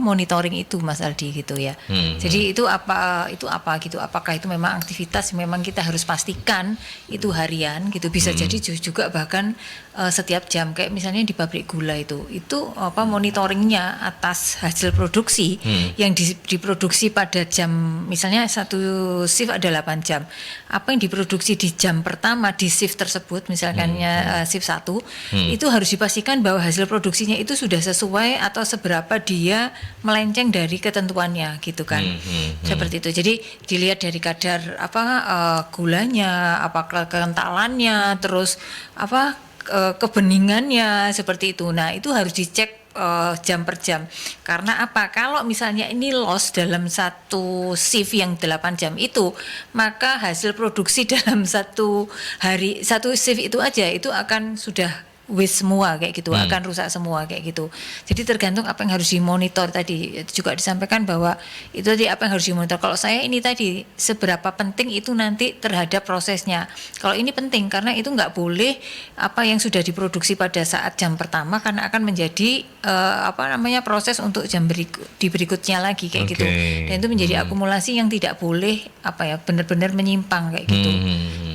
monitoring itu, Mas Aldi, gitu ya. Jadi itu apa gitu, apakah itu memang aktivitas memang kita harus pastikan itu harian gitu, bisa jadi juga bahkan setiap jam, kayak misalnya di pabrik gula itu monitoringnya atas hasil produksi yang diproduksi pada jam, misalnya satu shift ada 8 jam, apa yang diproduksi di jam pertama di shift tersebut, misalkannya shift 1, itu harus dipastikan bahwa hasil produksinya itu sudah sesuai atau seberapa dia melenceng dari ketentuannya gitu kan. Seperti itu. Jadi dilihat dari kadar gulanya, kekentalannya, terus kebeningannya, seperti itu. Nah, itu harus dicek jam per jam. Karena apa? Kalau misalnya ini loss dalam satu shift yang 8 jam itu, maka hasil produksi dalam satu hari, satu shift itu aja itu akan sudah waste semua kayak gitu, akan rusak semua kayak gitu. Jadi tergantung apa yang harus dimonitor tadi. Juga disampaikan bahwa itu tadi apa yang harus dimonitor. Kalau saya ini tadi seberapa penting itu nanti terhadap prosesnya. Kalau ini penting karena itu nggak boleh apa yang sudah diproduksi pada saat jam pertama, karena akan menjadi proses untuk jam berikutnya lagi kayak gitu. Dan itu menjadi akumulasi yang tidak boleh benar-benar menyimpang kayak gitu.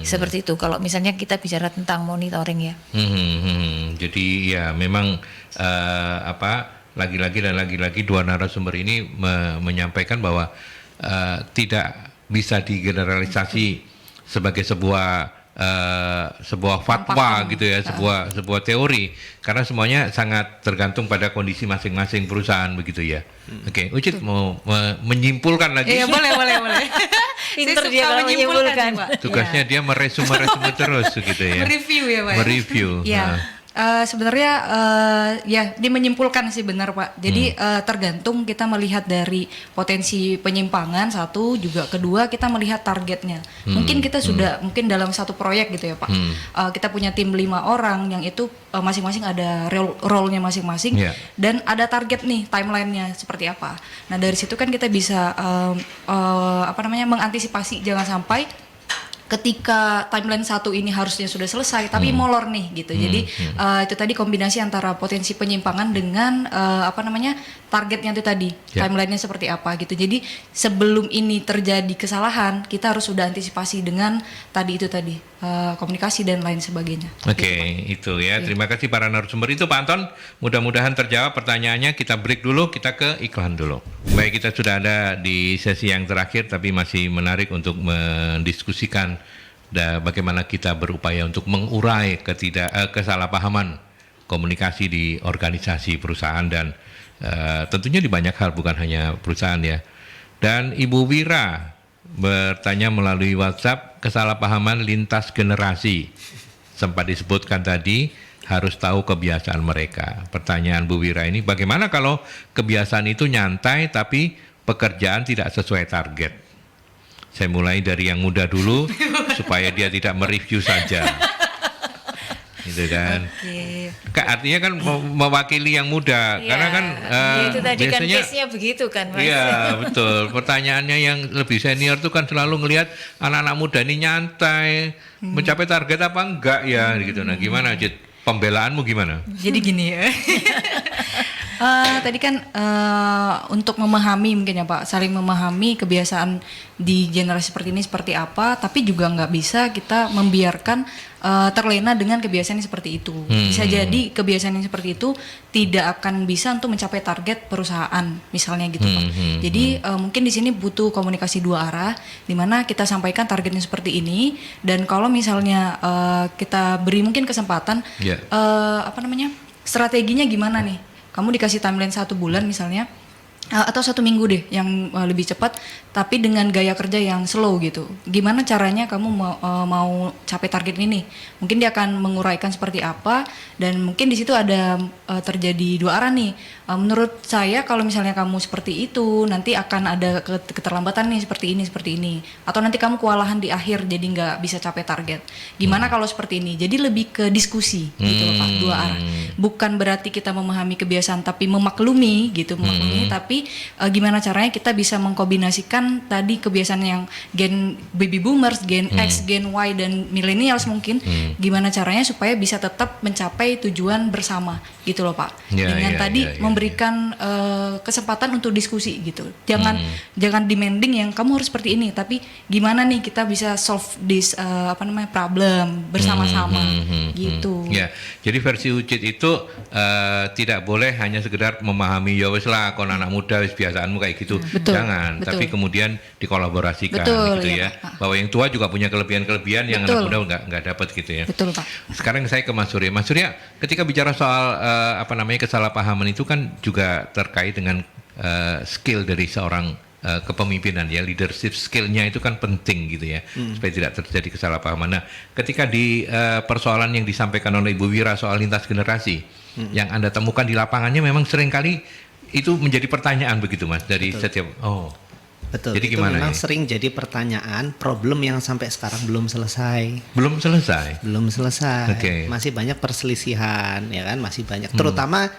Seperti itu kalau misalnya kita bicara tentang monitoring ya. Jadi ya memang lagi-lagi dua narasumber ini menyampaikan bahwa tidak bisa digeneralisasi sebagai sebuah fatwa gitu ya, sebuah teori, karena semuanya sangat tergantung pada kondisi masing-masing perusahaan begitu ya. Oke, Ucit mau menyimpulkan lagi. Iya, boleh. Pinter dia kalau menyimpulkan. Tugasnya dia meresume terus gitu ya. Mereview ya Pak. Mereview. Ya. Sebenarnya dia menyimpulkan sih benar Pak. Jadi tergantung kita melihat dari potensi penyimpangan satu, juga kedua kita melihat targetnya. Mungkin kita sudah mungkin dalam satu proyek gitu ya Pak. Kita punya tim 5 orang yang itu masing-masing ada role-nya masing-masing, dan ada target nih timelinenya seperti apa. Nah dari situ kan kita bisa mengantisipasi jangan sampai ketika timeline satu ini harusnya sudah selesai tapi molor nih gitu. Jadi itu tadi kombinasi antara potensi penyimpangan dengan targetnya itu tadi, timelinenya seperti apa gitu. Jadi sebelum ini terjadi kesalahan kita harus sudah antisipasi dengan komunikasi dan lain sebagainya. Oke, itu ya. Terima kasih para narasumber itu Pak Anton. Mudah-mudahan terjawab pertanyaannya. Kita break dulu, kita ke iklan dulu. Baik, kita sudah ada di sesi yang terakhir tapi masih menarik untuk mendiskusikan bagaimana kita berupaya untuk mengurai kesalahpahaman komunikasi di organisasi perusahaan dan tentunya di banyak hal, bukan hanya perusahaan ya. Dan Ibu Wira bertanya melalui WhatsApp, kesalahpahaman lintas generasi. Sempat disebutkan tadi, harus tahu kebiasaan mereka. Pertanyaan Bu Wira ini, bagaimana kalau kebiasaan itu nyantai tapi pekerjaan tidak sesuai target? Saya mulai dari yang muda dulu supaya dia tidak mereview saja. gitu kan. Oke. Artinya kan mewakili yang muda, Iya. karena kan Ya, itu tadi kan biasanya case-nya begitu kan, Mas. iya betul. Pertanyaannya yang lebih senior tuh kan selalu ngelihat anak-anak muda ini nyantai, mencapai target apa enggak ya gitu. Nah gimana Cid? Pembelaanmu gimana? Jadi gini ya. Tadi kan untuk memahami mungkin ya Pak, saling memahami kebiasaan di generasi seperti ini seperti apa, tapi juga nggak bisa kita membiarkan terlena dengan kebiasaan yang seperti itu. Bisa jadi kebiasaan yang seperti itu tidak akan bisa untuk mencapai target perusahaan, misalnya gitu Pak. Jadi mungkin di sini butuh komunikasi dua arah, di mana kita sampaikan targetnya seperti ini, dan kalau misalnya kita beri mungkin kesempatan, strateginya gimana nih? Kamu dikasih timeline 1 bulan misalnya, atau 1 minggu deh yang lebih cepat, tapi dengan gaya kerja yang slow gitu. Gimana caranya kamu mau capai target ini? Mungkin dia akan menguraikan seperti apa, dan mungkin di situ ada terjadi dua arah nih. Menurut saya kalau misalnya kamu seperti itu, nanti akan ada keterlambatan nih seperti ini, atau nanti kamu kewalahan di akhir jadi nggak bisa capai target. Gimana kalau seperti ini? Jadi lebih ke diskusi gitu loh Pak, dua arah. Bukan berarti kita memahami kebiasaan tapi memaklumi gitu, tapi gimana caranya kita bisa mengkombinasikan tadi kebiasaan yang gen baby boomers, gen X, gen Y dan millennials mungkin, gimana caranya supaya bisa tetap mencapai tujuan bersama gitu loh Pak. Dengan tadi memberikan kesempatan untuk diskusi gitu. Jangan demanding yang kamu harus seperti ini, tapi gimana nih kita bisa solve this problem bersama-sama gitu. Ya, jadi versi Ucit itu tidak boleh hanya sekedar memahami ya wis lah kon anak muda wis biasaanmu kayak gitu. Jangan, tapi kemudian dikolaborasikan gitu ya. Bahwa yang tua juga punya kelebihan-kelebihan yang anak muda nggak dapat gitu ya. Betul Pak. Sekarang saya ke Mas Surya. Mas Surya, ketika bicara soal kesalahpahaman itu kan juga terkait dengan skill dari seorang kepemimpinan ya, leadership skillnya itu kan penting gitu ya, supaya tidak terjadi kesalahpahaman. Nah, ketika di persoalan yang disampaikan oleh Ibu Wira soal lintas generasi, yang Anda temukan di lapangannya memang seringkali itu menjadi pertanyaan begitu Mas dari setiap. Betul. Jadi itu gimana memang ya? sering jadi pertanyaan, problem yang sampai sekarang belum selesai. Belum selesai. Okay. Masih banyak perselisihan ya kan, masih banyak. Terutama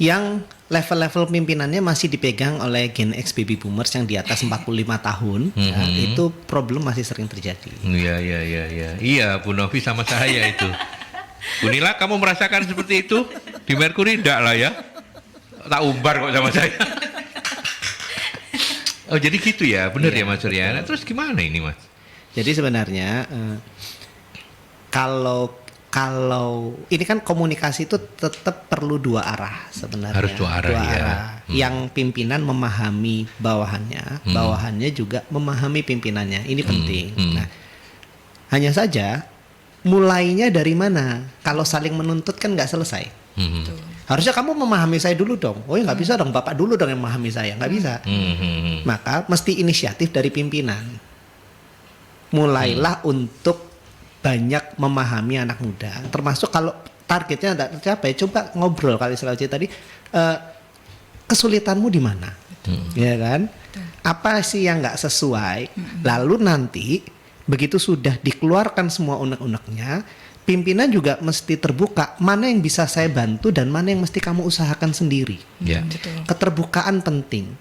yang level-level pimpinannya masih dipegang oleh Gen X baby boomers yang di atas 45 tahun, ya, itu problem masih sering terjadi. Iya, Bu Novi sama saya itu. Bu Nila, kamu merasakan seperti itu? Di Mercury enggak lah ya? Tak umbar kok sama saya. Oh jadi gitu ya, benar ya Mas Surya. Nah, terus gimana ini Mas? Jadi sebenarnya kalau ini kan komunikasi itu tetap perlu dua arah sebenarnya. Harus dua arah. Yang pimpinan memahami bawahannya, bawahannya juga memahami pimpinannya. Ini penting. Nah, hanya saja mulainya dari mana? Kalau saling menuntut kan nggak selesai. Harusnya kamu memahami saya dulu dong. Oh ya nggak bisa dong, Bapak dulu dong yang memahami saya. Nggak bisa. Maka mesti inisiatif dari pimpinan. Mulailah untuk banyak memahami anak muda. Termasuk kalau targetnya tidak tercapai, coba ngobrol kali selalu tadi. Kesulitanmu di mana? Ya kan? Apa sih yang nggak sesuai? Lalu nanti begitu sudah dikeluarkan semua unek-uneknya, pimpinan juga mesti terbuka mana yang bisa saya bantu dan mana yang mesti kamu usahakan sendiri. Keterbukaan penting.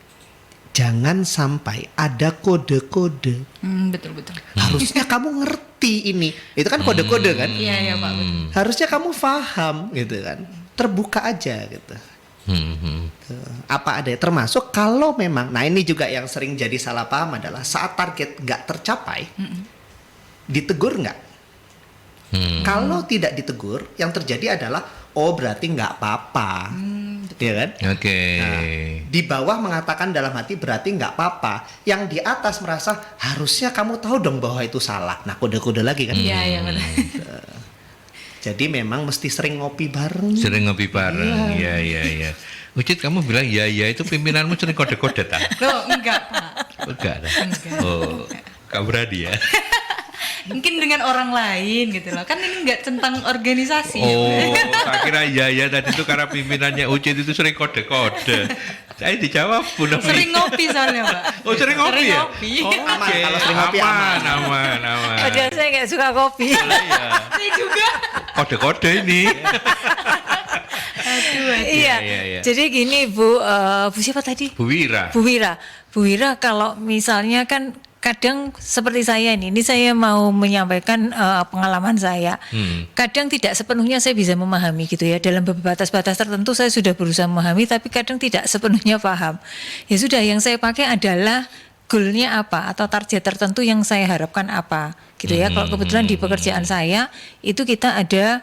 Jangan sampai ada kode-kode. Betul. Harusnya kamu ngerti ini. Itu kan kode-kode kan? Iya Pak. Harusnya kamu paham gitu kan. Terbuka aja gitu. Apa ada termasuk kalau memang, nah ini juga yang sering jadi salah paham adalah saat target nggak tercapai, ditegur nggak? Kalau tidak ditegur, yang terjadi adalah oh berarti nggak apa-apa, ya kan? Oke. Nah, di bawah mengatakan dalam hati berarti nggak apa-apa, yang di atas merasa harusnya kamu tahu dong bahwa itu salah. Nah kode-kode lagi kan? Iya benar. Jadi memang mesti sering ngopi bareng. Iya. Ucit, kamu bilang ya itu pimpinanmu sering kode-kode tak? Loh, enggak Pak. Enggak. Oh, kamu berani ya? Mungkin dengan orang lain gitu loh. Kan ini enggak tentang organisasi. Oh, tak kira ya tadi itu karena pimpinannya Ucit itu sering kode-kode. Saya dijawab Bu Novi. Sering ngopi soalnya Pak. Oh sering ngopi ya? Oh, aman. Kalau sering ngopi aman. Aman. Padahal saya nggak suka kopi. Iya. Saya juga. kode-kode ini. Iya. Jadi gini Bu siapa tadi? Bu Wira. Bu Wira kalau misalnya kan kadang seperti saya ini saya mau menyampaikan pengalaman saya. Kadang tidak sepenuhnya saya bisa memahami gitu ya. Dalam batas-batas tertentu saya sudah berusaha memahami, tapi kadang tidak sepenuhnya paham. Ya sudah, yang saya pakai adalah goalnya apa atau target tertentu yang saya harapkan apa gitu ya. Kalau kebetulan di pekerjaan saya itu kita ada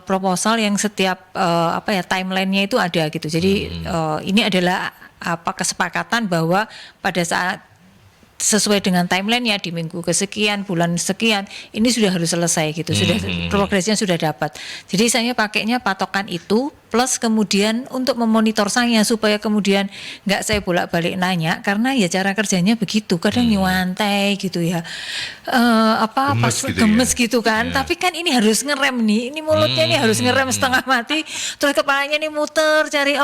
proposal yang setiap timelinenya itu ada gitu. Jadi ini adalah kesepakatan bahwa pada saat sesuai dengan timeline ya di minggu kesekian, bulan sekian, ini sudah harus selesai gitu, sudah progresnya sudah dapat. Jadi saya pakainya patokan itu plus kemudian untuk memonitor saya supaya kemudian nggak saya bolak-balik nanya, karena ya cara kerjanya begitu, kadang nyewantai gitu ya, gemes gitu kan. Ya. Tapi kan ini harus ngerem nih, ini mulutnya ini harus ngerem setengah mati, terus kepalanya nih muter cari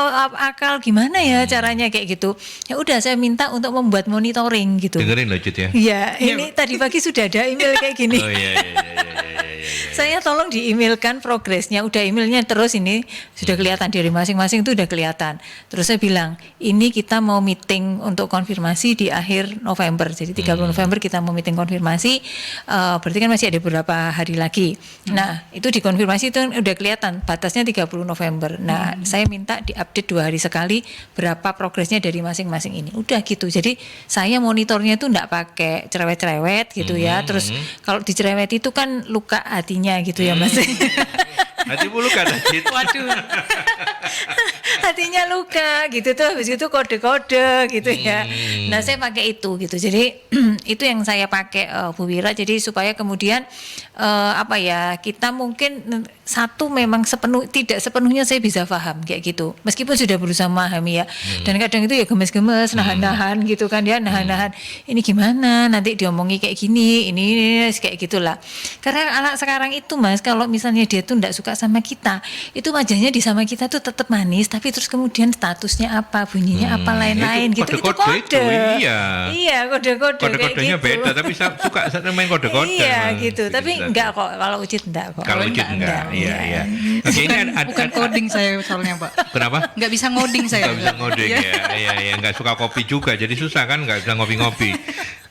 akal gimana ya caranya kayak gitu. Ya udah saya minta untuk membuat monitoring gitu. Dengerin loh Cut ya. Iya, ini tadi pagi sudah ada email kayak gini. Oh iya. Saya tolong di-emailkan progresnya, udah emailnya terus ini sudah kelihatan dari masing-masing itu udah kelihatan. Terus saya bilang, ini kita mau meeting untuk konfirmasi di akhir November. Jadi 30 November kita mau meeting konfirmasi, berarti kan masih ada beberapa hari lagi. Nah, itu dikonfirmasi itu udah kelihatan batasnya 30 November. Nah, saya minta diupdate 2 hari sekali berapa progresnya dari masing-masing ini. Udah gitu. Jadi saya monitornya itu enggak pakai cerewet-cerewet gitu ya. Terus kalau dicerewet itu kan luka hatinya gitu ya Mas. Hatimu luka Cit. Waduh. Hatinya luka gitu tuh, habis itu kode-kode gitu ya. Nah saya pakai itu gitu. Jadi itu yang saya pakai Bu Wira. Jadi supaya kemudian kita mungkin satu memang tidak sepenuhnya saya bisa paham kayak gitu. Meskipun sudah berusaha memahami ya. Dan kadang itu ya gemes-gemes, nahan-nahan gitu kan ya, nahan-nahan. Ini gimana? Nanti diomongi kayak gini, ini kayak gitulah. Karena anak sekarang itu Mas, kalau misalnya dia tuh enggak suka sama kita, itu wajahnya di sama kita tuh tetap manis, tapi terus kemudian statusnya apa, bunyinya apa, lain-lain gitu. Itu kode. Iya, kode-kode. Kode-kodenya gitu. beda, tapi suka main kode-kode. Iya gitu, tapi enggak kok, kalau Ucit enggak kok. Kalau Ucit enggak. Iya. Oke, ini bukan coding saya soalnya Pak. Kenapa? Nggak bisa ngoding saya. Nggak bisa ngoding ya. Iya. Nggak suka kopi juga, jadi susah kan, nggak bisa ngopi-ngopi.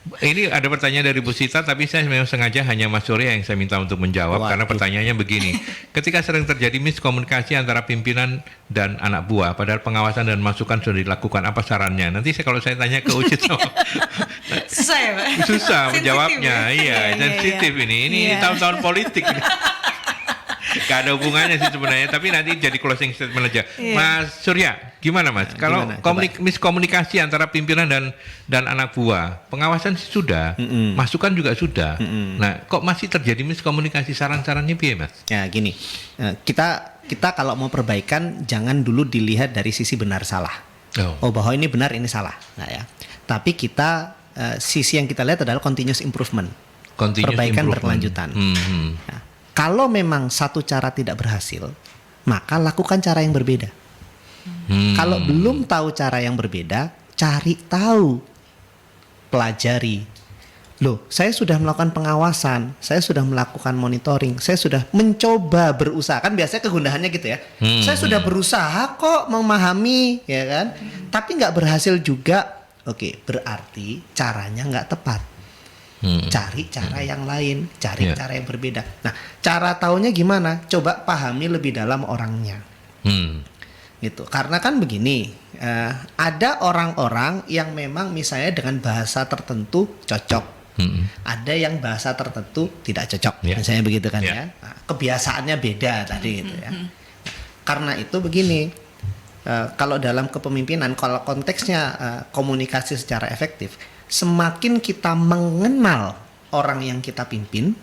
Ini ada pertanyaan dari Bu Sita, tapi saya memang sengaja hanya Mas Surya yang saya minta untuk menjawab. Karena pertanyaannya begini. Ketika sering terjadi miskomunikasi antara pimpinan dan anak buah, padahal pengawasan dan masukan sudah dilakukan, apa sarannya? Nanti kalau saya tanya ke Ucit susah ya Pak? Susah menjawabnya. Iya, sensitif ini. Ini tahun-tahun politik. Gak ada hubungannya sih sebenarnya, tapi nanti jadi closing statement aja. Mas Surya, gimana Mas? Kalau miskomunikasi antara pimpinan dan anak buah, pengawasan sih sudah, masukan juga sudah. Nah, kok masih terjadi miskomunikasi? Saran-sarannya piye Mas? Ya gini, kita kalau mau perbaikan jangan dulu dilihat dari sisi benar salah. Oh bahwa ini benar ini salah, nah ya. Tapi kita sisi yang kita lihat adalah continuous improvement, perbaikan berkelanjutan. Nah, kalau memang satu cara tidak berhasil, maka lakukan cara yang berbeda. Kalau belum tahu cara yang berbeda, cari tahu, pelajari. Loh, saya sudah melakukan pengawasan, saya sudah melakukan monitoring, saya sudah mencoba berusaha. Kan biasanya kegundahannya gitu ya. Saya sudah berusaha kok memahami, ya kan? Tapi nggak berhasil juga. Oke, berarti caranya nggak tepat. Cari cara yang lain, cari cara yang berbeda. Nah, cara taunya gimana? Coba pahami lebih dalam orangnya. Gitu. Karena kan begini, ada orang-orang yang memang misalnya dengan bahasa tertentu cocok. Ada yang bahasa tertentu tidak cocok, misalnya begitu kan ya. Nah, kebiasaannya beda tadi gitu ya. Karena itu begini, kalau dalam kepemimpinan, kalau konteksnya komunikasi secara efektif, semakin kita mengenal orang yang kita pimpin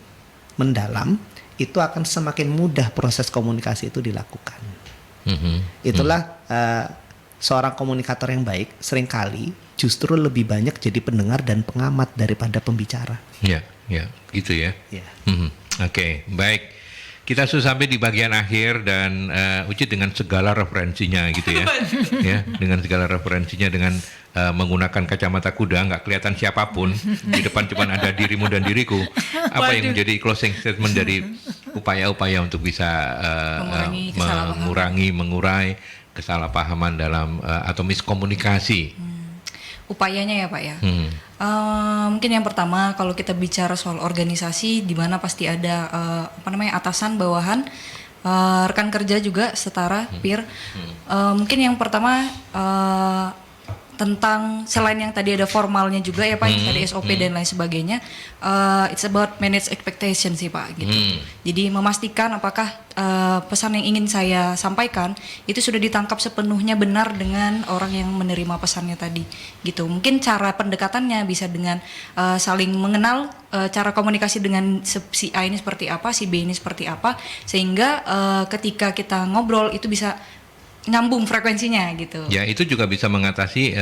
mendalam, itu akan semakin mudah proses komunikasi itu dilakukan. Itulah seorang komunikator yang baik seringkali justru lebih banyak jadi pendengar dan pengamat daripada pembicara. Ya, gitu ya. Oke, baik. Kita sudah sampai di bagian akhir dan Ucit dengan segala referensinya gitu ya. Ya, dengan segala referensinya, dengan menggunakan kacamata kuda, nggak kelihatan siapapun, di depan cuma ada dirimu dan diriku. Apa yang menjadi closing statement dari upaya-upaya untuk bisa mengurai kesalahpahaman dalam atau miskomunikasi? Upayanya ya Pak ya. Mungkin yang pertama kalau kita bicara soal organisasi, di mana pasti ada atasan, bawahan, rekan kerja juga setara, peer. Mungkin yang pertama tentang selain yang tadi ada formalnya juga ya Pak, yang tadi SOP dan lain sebagainya, it's about manage expectation sih Pak gitu. Jadi memastikan apakah pesan yang ingin saya sampaikan itu sudah ditangkap sepenuhnya benar dengan orang yang menerima pesannya tadi gitu. Mungkin cara pendekatannya bisa dengan saling mengenal, cara komunikasi dengan si A ini seperti apa, si B ini seperti apa, sehingga ketika kita ngobrol itu bisa nyambung frekuensinya gitu. Ya, itu juga bisa mengatasi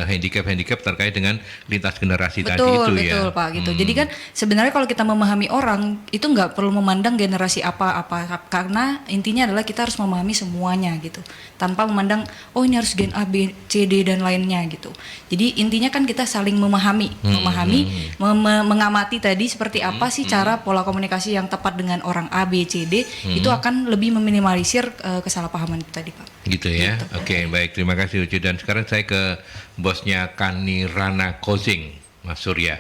handicap terkait dengan lintas generasi tadi itu ya. Betul Pak gitu. Jadi kan sebenarnya kalau kita memahami orang itu nggak perlu memandang generasi apa-apa, karena intinya adalah kita harus memahami semuanya gitu. Tanpa memandang ini harus gen A, B, C, D dan lainnya gitu. Jadi intinya kan kita saling memahami, mengamati tadi seperti apa sih cara pola komunikasi yang tepat dengan orang A, B, C, D, itu akan lebih meminimalisir kesalahpahaman itu tadi Pak. Gitu ya. Gitu. Oke, baik, terima kasih Ucu. Dan sekarang saya ke bosnya Kanirana Kozing, Mas Surya.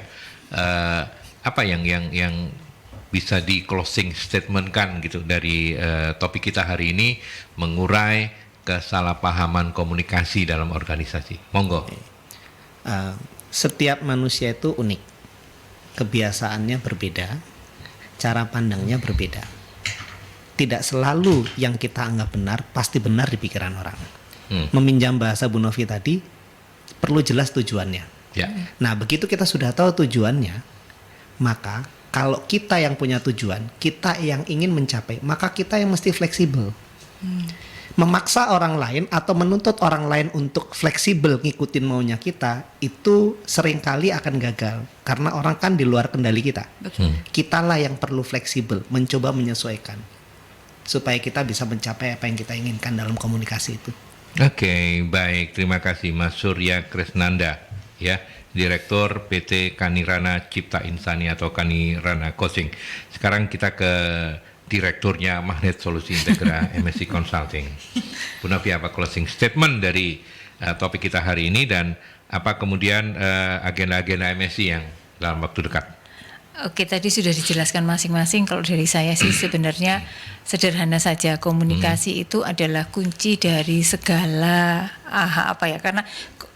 Apa yang bisa di closing statement kan gitu dari topik kita hari ini, mengurai kesalahpahaman komunikasi dalam organisasi. Monggo. Setiap manusia itu unik, kebiasaannya berbeda, cara pandangnya berbeda. Tidak selalu yang kita anggap benar pasti benar di pikiran orang. Meminjam bahasa Bu Novi tadi, perlu jelas tujuannya. Ya. Nah, begitu kita sudah tahu tujuannya, maka kalau kita yang punya tujuan, kita yang ingin mencapai, maka kita yang mesti fleksibel. Memaksa orang lain atau menuntut orang lain untuk fleksibel ngikutin maunya kita, itu seringkali akan gagal. Karena orang kan di luar kendali kita. Kitalah yang perlu fleksibel, mencoba menyesuaikan, supaya kita bisa mencapai apa yang kita inginkan dalam komunikasi itu. Oke, baik. Terima kasih Mas Surya Kresnanda, ya, Direktur PT Kanirana Cipta Insani atau Kanirana Kozing. Sekarang kita ke Direkturnya Magnet Solusi Integra MSC Consulting. Bu Novi, apa closing statement dari topik kita hari ini dan apa kemudian agenda-agenda MSC yang dalam waktu dekat? Oke, tadi sudah dijelaskan masing-masing. Kalau dari saya sih sebenarnya sederhana saja, komunikasi itu adalah kunci dari segala karena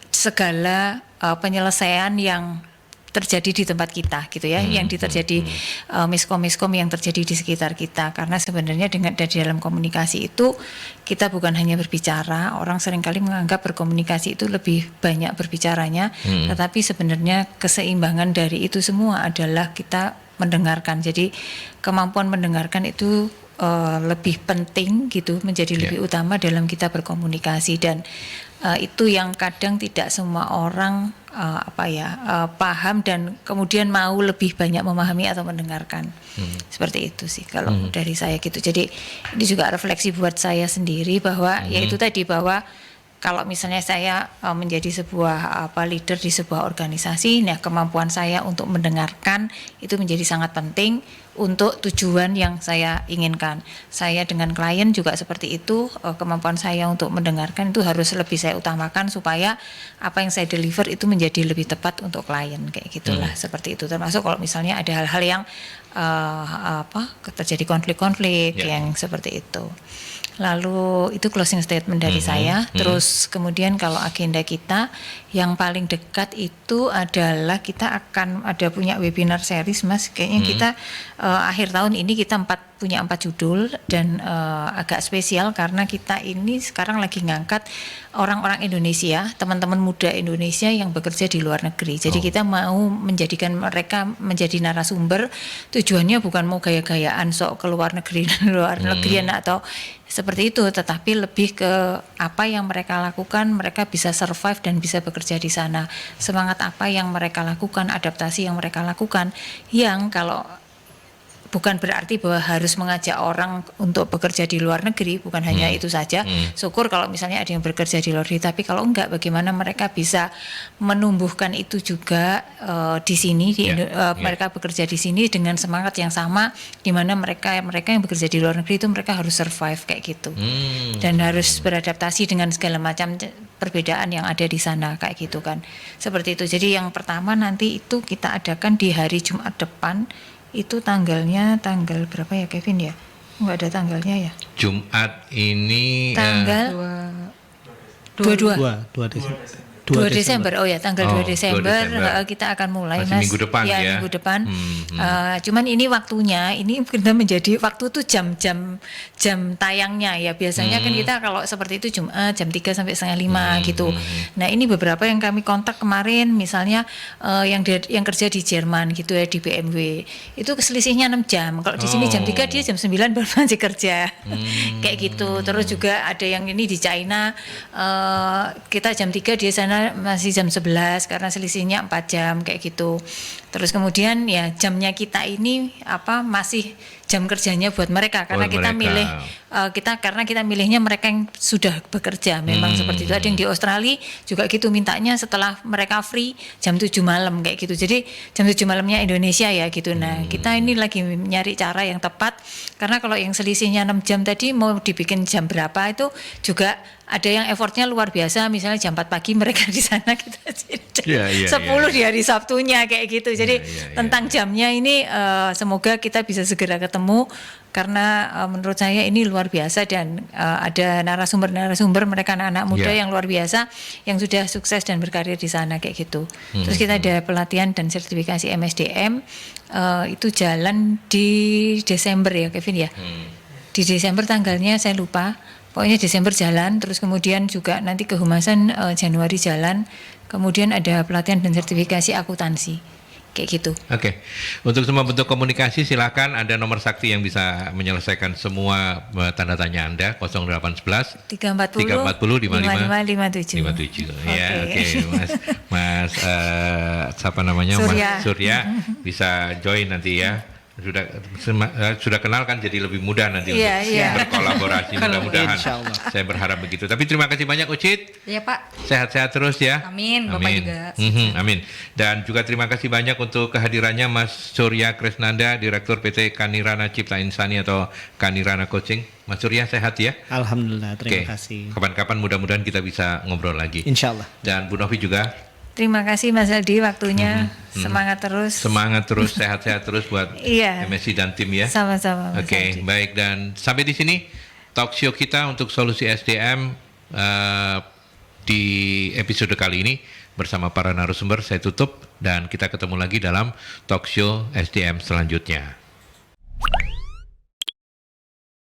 segala penyelesaian yang terjadi di tempat kita gitu ya, yang terjadi miskom yang terjadi di sekitar kita. Karena sebenarnya dari dalam komunikasi itu kita bukan hanya berbicara, orang seringkali menganggap berkomunikasi itu lebih banyak berbicaranya, tetapi sebenarnya keseimbangan dari itu semua adalah kita mendengarkan. Jadi kemampuan mendengarkan itu lebih penting gitu, menjadi lebih utama dalam kita berkomunikasi, dan itu yang kadang tidak semua orang paham dan kemudian mau lebih banyak memahami atau mendengarkan. Seperti itu sih kalau dari saya gitu. Jadi ini juga refleksi buat saya sendiri bahwa yaitu tadi, bahwa kalau misalnya saya menjadi sebuah leader di sebuah organisasi, nah kemampuan saya untuk mendengarkan itu menjadi sangat penting untuk tujuan yang saya inginkan. Saya dengan klien juga seperti itu, kemampuan saya untuk mendengarkan itu harus lebih saya utamakan supaya apa yang saya deliver itu menjadi lebih tepat untuk klien, kayak gitulah. Seperti itu. Termasuk kalau misalnya ada hal-hal yang terjadi konflik-konflik yang seperti itu. Lalu itu closing statement dari saya. Terus kemudian kalau agenda kita yang paling dekat itu adalah kita akan ada punya webinar series, Mas. Kayaknya kita akhir tahun ini kita punya 4 judul dan agak spesial karena kita ini sekarang lagi ngangkat orang-orang Indonesia, teman-teman muda Indonesia yang bekerja di luar negeri. Jadi kita mau menjadikan mereka menjadi narasumber. Tujuannya bukan mau gaya-gayaan sok ke luar negeri atau seperti itu, tetapi lebih ke apa yang mereka lakukan, mereka bisa survive dan bisa bekerja di sana. Semangat apa yang mereka lakukan, adaptasi yang mereka lakukan, yang kalau bukan berarti bahwa harus mengajak orang untuk bekerja di luar negeri, bukan hanya itu saja. Syukur kalau misalnya ada yang bekerja di luar negeri, tapi kalau enggak, bagaimana mereka bisa menumbuhkan itu juga di sini, mereka bekerja di sini dengan semangat yang sama, di mana mereka yang bekerja di luar negeri itu mereka harus survive kayak gitu, dan harus beradaptasi dengan segala macam perbedaan yang ada di sana kayak gitu kan, seperti itu. Jadi yang pertama nanti itu kita adakan di hari Jumat depan. Itu tanggal berapa ya Kevin ya? Nggak ada tanggalnya ya? Jumat ini tanggal 22 Desember. Oh ya, tanggal 2 Desember kita akan mulai. Masih minggu depan ya. Minggu depan. Cuman ini waktunya, ini benar menjadi waktu itu jam tayangnya ya. Biasanya kan kita kalau seperti itu Jumat jam 3 sampai setengah 5 gitu. Nah, ini beberapa yang kami kontak kemarin, misalnya yang kerja di Jerman gitu ya, di BMW. Itu selisihnya 6 jam. Kalau di sini jam 3, dia jam 9 baru masih kerja. Kayak gitu. Terus juga ada yang ini di China, kita jam 3, dia sana masih jam 11 karena selisihnya 4 jam kayak gitu. Terus kemudian ya jamnya kita ini masih jam kerjanya buat mereka karena kita milih karena kita milihnya mereka yang sudah bekerja memang seperti itu. Ada yang di Australia juga gitu mintanya setelah mereka free jam 7 malam kayak gitu. Jadi jam 7 malamnya Indonesia ya gitu. Nah, kita ini lagi nyari cara yang tepat karena kalau yang selisihnya 6 jam tadi mau dibikin jam berapa itu juga ada yang effortnya luar biasa, misalnya jam 4 pagi mereka di sana kita 10 di hari Sabtunya kayak gitu. Jadi tentang jamnya ini semoga kita bisa segera ketemu karena menurut saya ini luar biasa dan ada narasumber mereka anak-anak muda yang luar biasa yang sudah sukses dan berkarir di sana kayak gitu. Terus kita ada pelatihan dan sertifikasi MSDM itu jalan di Desember ya Kevin ya. Di Desember tanggalnya saya lupa. Pokoknya Desember jalan, terus kemudian juga nanti kehumasan Januari jalan, kemudian ada pelatihan dan sertifikasi akuntansi, kayak gitu. Oke. Untuk semua bentuk komunikasi silakan, ada nomor sakti yang bisa menyelesaikan semua tanda tanya Anda, 0811 340 55 57. Ya, oke. Mas siapa namanya? Surya. Mas Surya bisa join nanti ya. Sudah kenal kan, jadi lebih mudah nanti untuk berkolaborasi, mudah-mudahan. Saya berharap begitu. Tapi terima kasih banyak Ucit. Iya Pak. Sehat-sehat terus ya. Amin. Bapak juga. Amin. Dan juga terima kasih banyak untuk kehadirannya Mas Surya Kresnanda, Direktur PT Kanirana Cipta Insani atau Kanirana Coaching. Mas Surya sehat ya? Alhamdulillah, terima kasih. Kapan-kapan mudah-mudahan kita bisa ngobrol lagi. Insya Allah. Dan Bu Novi juga. Terima kasih Mas Aldi waktunya. Semangat terus. Semangat terus, sehat-sehat terus buat MSI dan tim ya. Sama-sama. Oke, baik, dan sampai di sini talk show kita untuk solusi SDM di episode kali ini bersama para narasumber. Saya tutup dan kita ketemu lagi dalam talk show SDM selanjutnya.